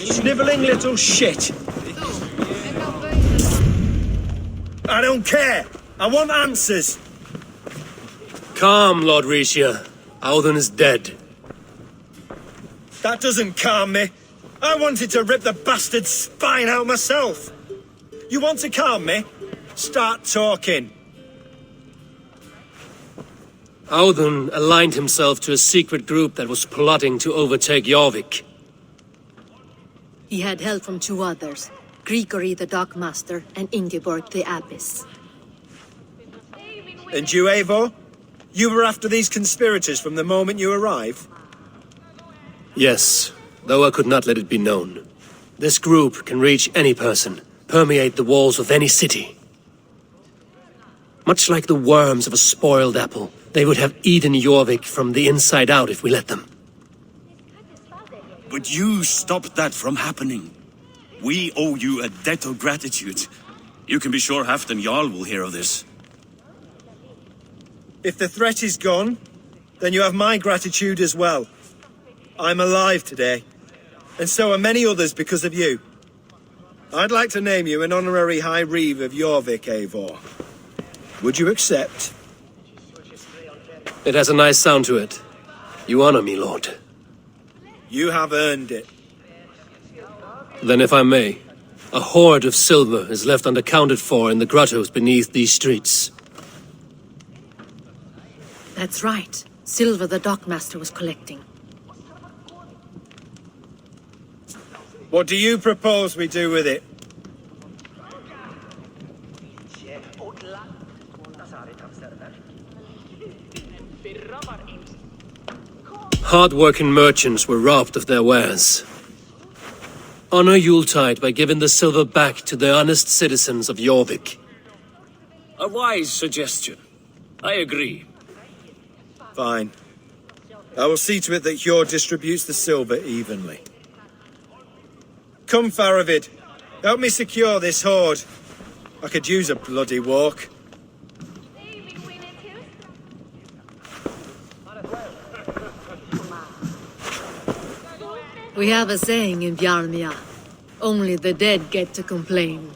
Speaker 12: Snivelling little shit. I don't care. I want answers.
Speaker 9: Calm, Lord Rishia. Audun is dead.
Speaker 12: That doesn't calm me. I wanted to rip the bastard's spine out myself. You want to calm me? Start talking.
Speaker 9: Audun aligned himself to a secret group that was plotting to overtake Jorvik.
Speaker 1: He had help from two others, Grigory the Dockmaster and Ingeborg the Abbess.
Speaker 12: And you, Eivor? You were after these conspirators from the moment you arrived?
Speaker 9: Yes, though I could not let it be known. This group can reach any person, permeate the walls of any city. Much like the worms of a spoiled apple, they would have eaten Jorvik from the inside out if we let them.
Speaker 11: But you stopped that from happening. We owe you a debt of gratitude. You can be sure Halfdan Jarl will hear of this.
Speaker 12: If the threat is gone, then you have my gratitude as well. I'm alive today, and so are many others because of you. I'd like to name you an honorary High Reeve of Jorvik, Eivor. Would you accept?
Speaker 9: It has a nice sound to it. You honor me, Lord.
Speaker 12: You have earned it.
Speaker 9: Then if I may, a hoard of silver is left unaccounted for in the grottos beneath these streets.
Speaker 1: That's right. Silver the Dockmaster was collecting.
Speaker 12: What do you propose we do with it?
Speaker 9: Hard-working merchants were robbed of their wares. Honor Yuletide by giving the silver back to the honest citizens of Jorvik.
Speaker 10: A wise suggestion. I agree.
Speaker 12: Fine. I will see to it that Hjord distributes the silver evenly. Come, Faravid. Help me secure this hoard. I could use a bloody walk.
Speaker 1: We have a saying in Bjarmia. Only the dead get to complain.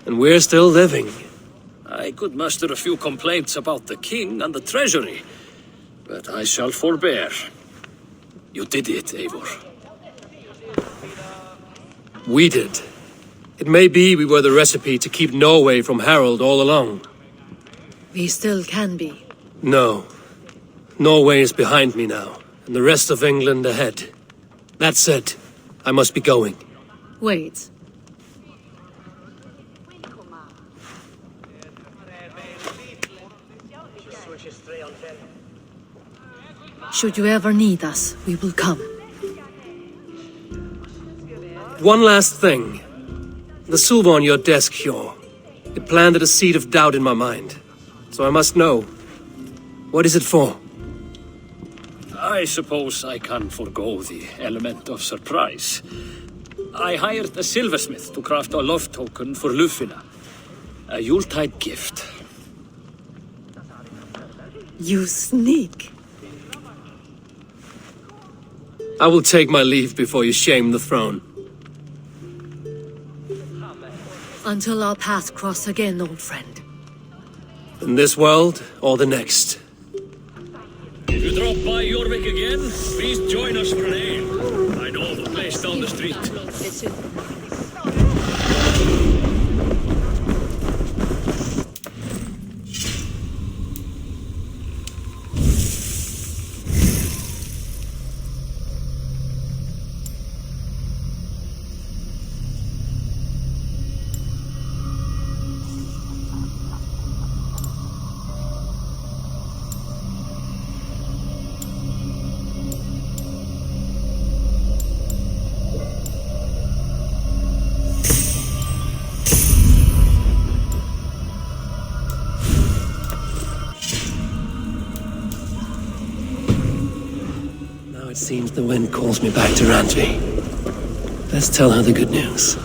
Speaker 9: And we're still living.
Speaker 10: I could muster a few complaints about the king and the treasury, but I shall forbear. You did it, Eivor.
Speaker 9: We did. It may be we were the recipe to keep Norway from Harald all along.
Speaker 1: We still can be.
Speaker 9: No. Norway is behind me now, and the rest of England ahead. That said, I must be going.
Speaker 1: Wait. Should you ever need us, we will come.
Speaker 9: One last thing. The silver on your desk, Hjor. It planted a seed of doubt in my mind. So I must know. What is it for?
Speaker 10: I suppose I can forgo the element of surprise. I hired a silversmith to craft a love token for Lufina. A Yuletide gift.
Speaker 1: You sneak.
Speaker 9: I will take my leave before you shame the throne.
Speaker 1: Until our paths cross again, old friend.
Speaker 9: In this world, or the next.
Speaker 8: If you drop by Jorvik again, please join us for an ale. I know the place down the street.
Speaker 9: It seems the wind calls me back to Randvi. Let's tell her the good news.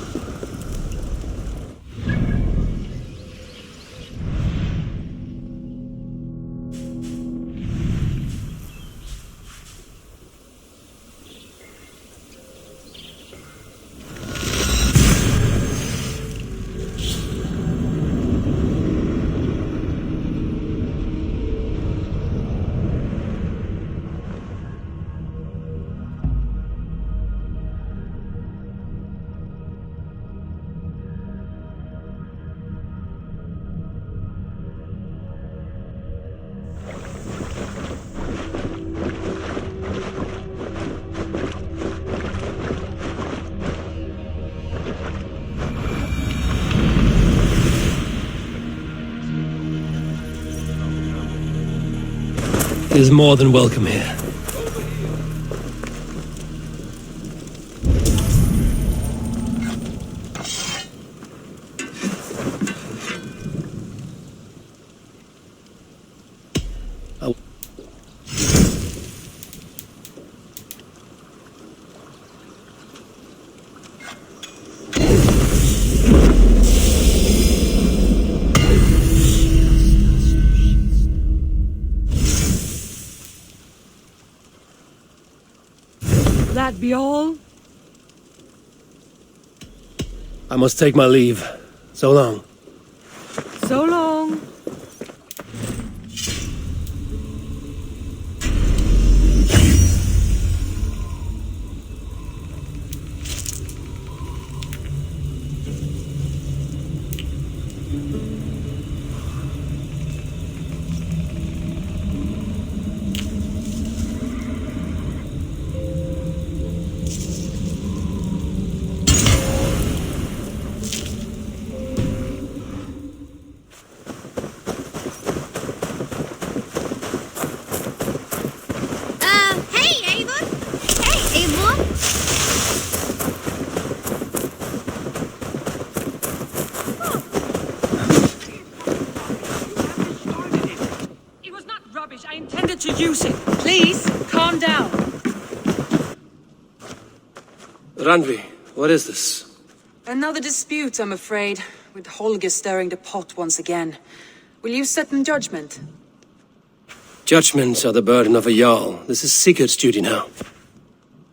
Speaker 9: Is more than welcome here.
Speaker 6: That be all?
Speaker 9: I must take my leave. So long.
Speaker 6: So long.
Speaker 4: I intended to use it. Please, calm down.
Speaker 9: Randvi, what is this?
Speaker 4: Another dispute, I'm afraid, with Holger stirring the pot once again. Will you set in judgment?
Speaker 9: Judgments are the burden of a Jarl. This is Sigurd's duty now.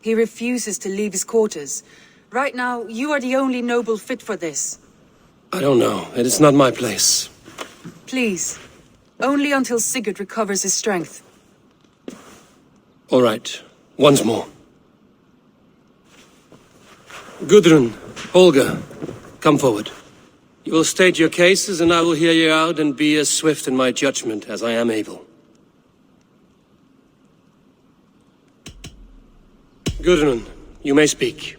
Speaker 4: He refuses to leave his quarters. Right now, you are the only noble fit for this.
Speaker 9: I don't know. It is not my place.
Speaker 4: Please. Only until Sigurd recovers his strength.
Speaker 9: All right. Once more. Gudrun, Holger, come forward. You will state your cases, and I will hear you out and be as swift in my judgment as I am able. Gudrun, you may speak.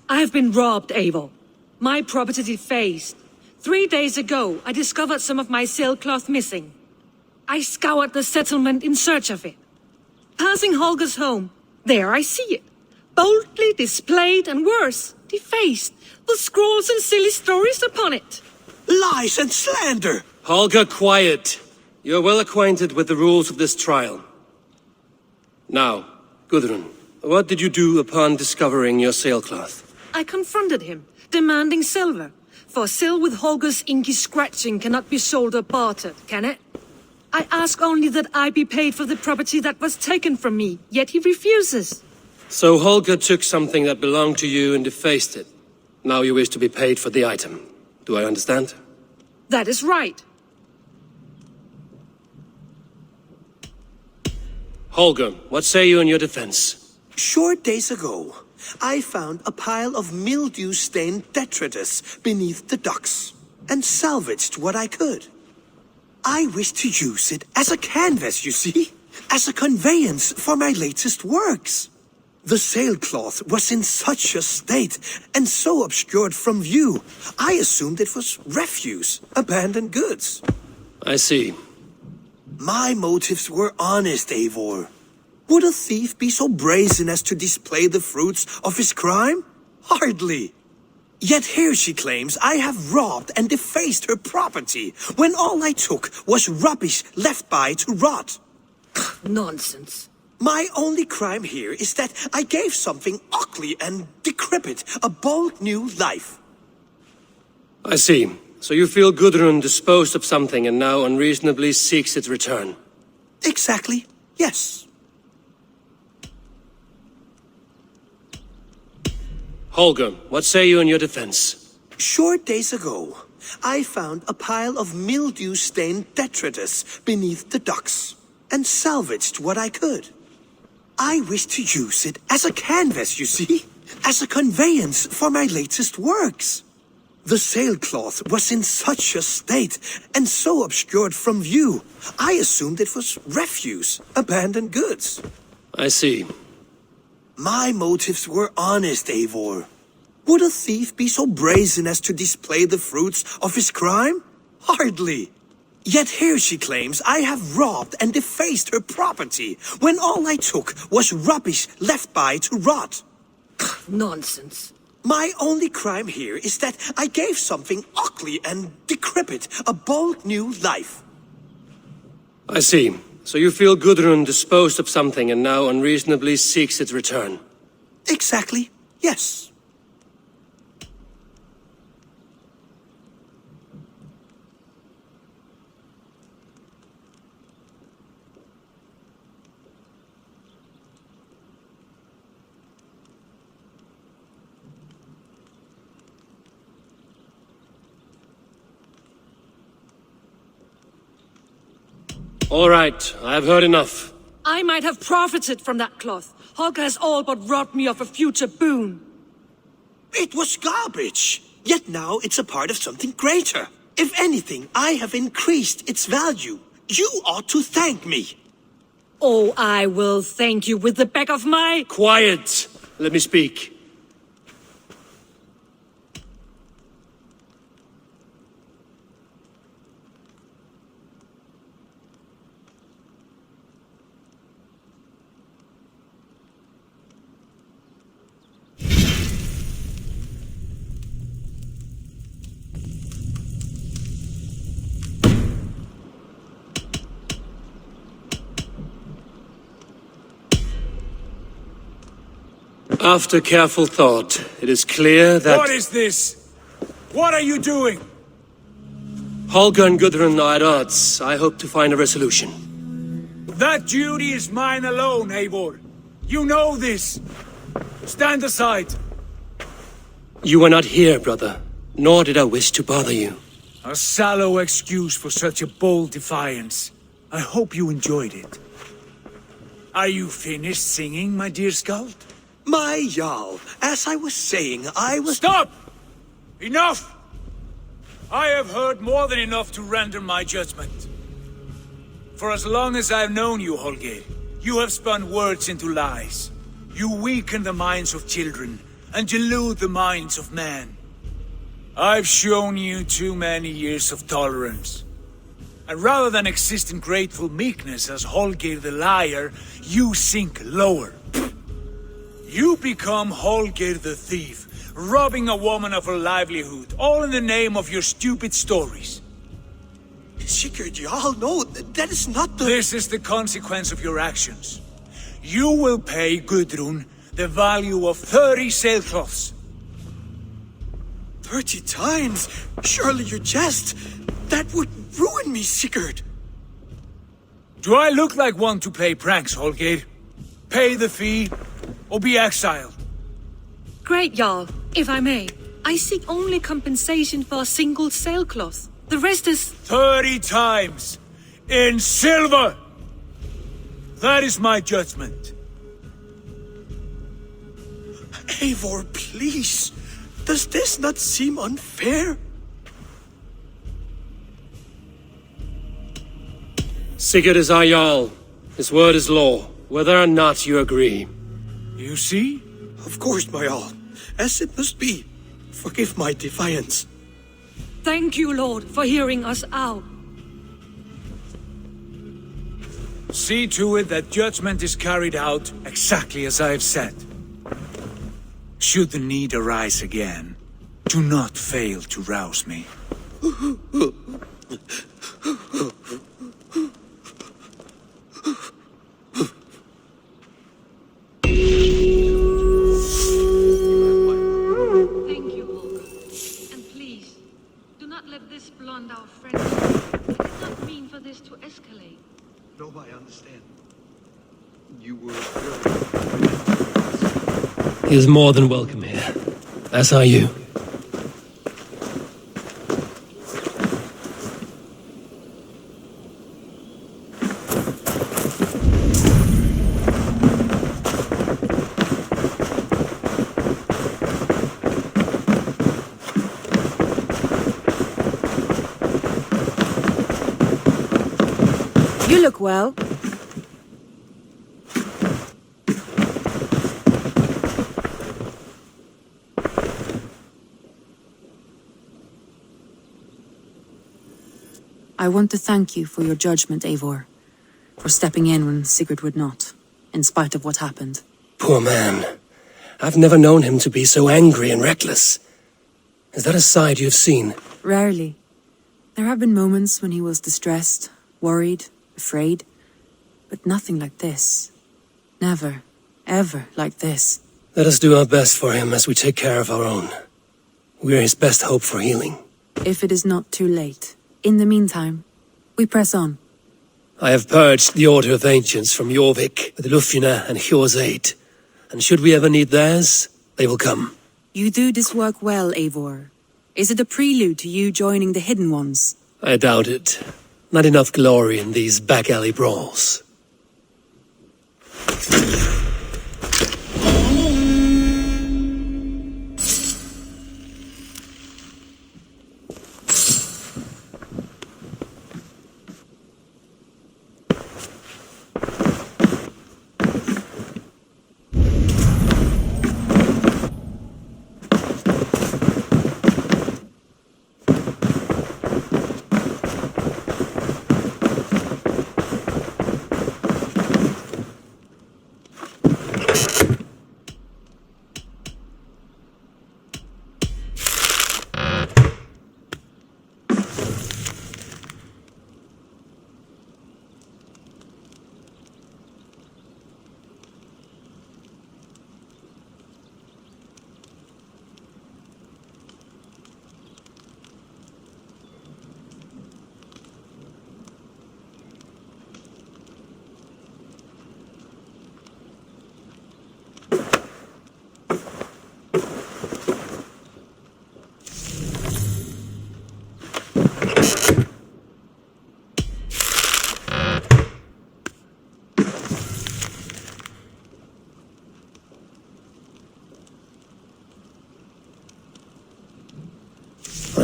Speaker 6: I have been robbed, Eivor. My property defaced. 3 days ago, I discovered some of my sailcloth missing. I scoured the settlement in search of it. Passing Holger's home, there I see it. Boldly displayed and worse, defaced, with scrolls and silly stories upon it.
Speaker 14: Lies and slander!
Speaker 9: Holger, quiet. You're well acquainted with the rules of this trial. Now, Gudrun, what did you do upon discovering your sailcloth?
Speaker 6: I confronted him, demanding silver. For sil with Holger's inky scratching cannot be sold or bartered, can it? I ask only that I be paid for the property that was taken from me, yet he refuses.
Speaker 9: So Holger took something that belonged to you and defaced it. Now you wish to be paid for the item. Do I understand?
Speaker 6: That is right.
Speaker 9: Holger, what say you in your defense?
Speaker 14: Short days ago, I found a pile of mildew-stained detritus beneath the docks, and salvaged what I could. I wish to use it as a canvas, you see? As a conveyance for my latest works. The sailcloth was in such a state, and so obscured from view, I assumed it was refuse, abandoned goods.
Speaker 9: I see.
Speaker 14: My motives were honest, Eivor. Would a thief be so brazen as to display the fruits of his crime? Hardly. Yet here she claims I have robbed and defaced her property, when all I took was rubbish left by to rot.
Speaker 6: Nonsense.
Speaker 14: My only crime here is that I gave something ugly and decrepit a bold new life.
Speaker 9: I see. So you feel Gudrun disposed of something and now unreasonably seeks its return?
Speaker 14: Exactly, yes.
Speaker 9: Holger, what say you in your defense?
Speaker 14: Short days ago, I found a pile of mildew-stained detritus beneath the docks, and salvaged what I could. I wish to use it as a canvas, you see? As a conveyance for my latest works. The sailcloth was in such a state, and so obscured from view, I assumed it was refuse, abandoned goods.
Speaker 9: I see.
Speaker 14: My motives were honest, Eivor. Would a thief be so brazen as to display the fruits of his crime? Hardly. Yet here she claims I have robbed and defaced her property, when all I took was rubbish left by to rot.
Speaker 6: Nonsense.
Speaker 14: My only crime here is that I gave something ugly and decrepit a bold new life.
Speaker 9: I see. So you feel Gudrun disposed of something and now unreasonably seeks its return?
Speaker 14: Exactly, yes.
Speaker 9: All right, I have heard enough.
Speaker 6: I might have profited from that cloth. Holger has all but robbed me of a future boon.
Speaker 14: It was garbage. Yet now it's a part of something greater. If anything, I have increased its value. You ought to thank me.
Speaker 6: Oh, I will thank you with the back of my...
Speaker 9: Quiet! Let me speak. After careful thought, it is clear that...
Speaker 17: What is this? What are you doing?
Speaker 9: Holger and Gudrun are at odds. I hope to find a resolution.
Speaker 17: That duty is mine alone, Eivor. You know this. Stand aside.
Speaker 9: You were not here, brother. Nor did I wish to bother you.
Speaker 17: A sallow excuse for such a bold defiance. I hope you enjoyed it.
Speaker 5: Are you finished singing, my dear Skald?
Speaker 14: My Jarl, as I was saying, I was—
Speaker 5: Stop! Enough! I have heard more than enough to render my judgment. For as long as I've known you, Holgeir, you have spun words into lies. You weaken the minds of children, and delude the minds of men. I've shown you too many years of tolerance. And rather than exist in grateful meekness as Holgeir the liar, you sink lower. You become Holgeir the thief, robbing a woman of her livelihood, all in the name of your stupid stories.
Speaker 14: Sigurd, Jarl, no, that is not the—
Speaker 5: This is the consequence of your actions. You will pay Gudrun the value of 30 sailcloths.
Speaker 14: 30 times? Surely you jest. That would ruin me, Sigurd.
Speaker 5: Do I look like one to play pranks, Holgeir? Pay the fee, or be exiled.
Speaker 15: Great Jarl, if I may. I seek only compensation for a single sailcloth. The rest is—
Speaker 5: 30 times! In silver! That is my judgment.
Speaker 14: Eivor, please. Does this not seem unfair?
Speaker 9: Sigurd is our Jarl. His word is law, whether or not you agree.
Speaker 5: You see?
Speaker 14: Of course, my Jarl. As it must be. Forgive my defiance.
Speaker 15: Thank you, Lord, for hearing us out.
Speaker 5: See to it that judgment is carried out exactly as I have said. Should the need arise again, do not fail to rouse me.
Speaker 15: Thank you, Holger. And please, do not let this blunt our friendship. I did not mean for this to escalate.
Speaker 3: No, I understand. You were
Speaker 9: He is more than welcome here, as are you.
Speaker 4: You look well. I want to thank you for your judgment, Eivor. For stepping in when Sigurd would not, in spite of what happened.
Speaker 2: Poor man. I've never known him to be so angry and reckless. Is that a side you've seen?
Speaker 4: Rarely. There have been moments when he was distressed, worried, afraid. But nothing like this. Never, ever like this.
Speaker 2: Let us do our best for him as we take care of our own. We're his best hope for healing.
Speaker 4: If it is not too late. In the meantime, we press on.
Speaker 9: I have purged the Order of Ancients from Jorvik with Lufina and Hjor's aid. And should we ever need theirs, they will come.
Speaker 4: You do this work well, Eivor. Is it a prelude to you joining the Hidden Ones?
Speaker 9: I doubt it. Not enough glory in these back-alley brawls.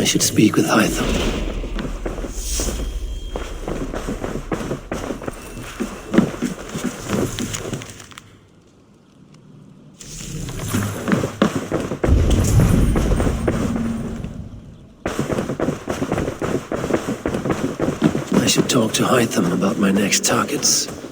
Speaker 2: I should speak with Hytham. I should talk to Hytham about my next targets.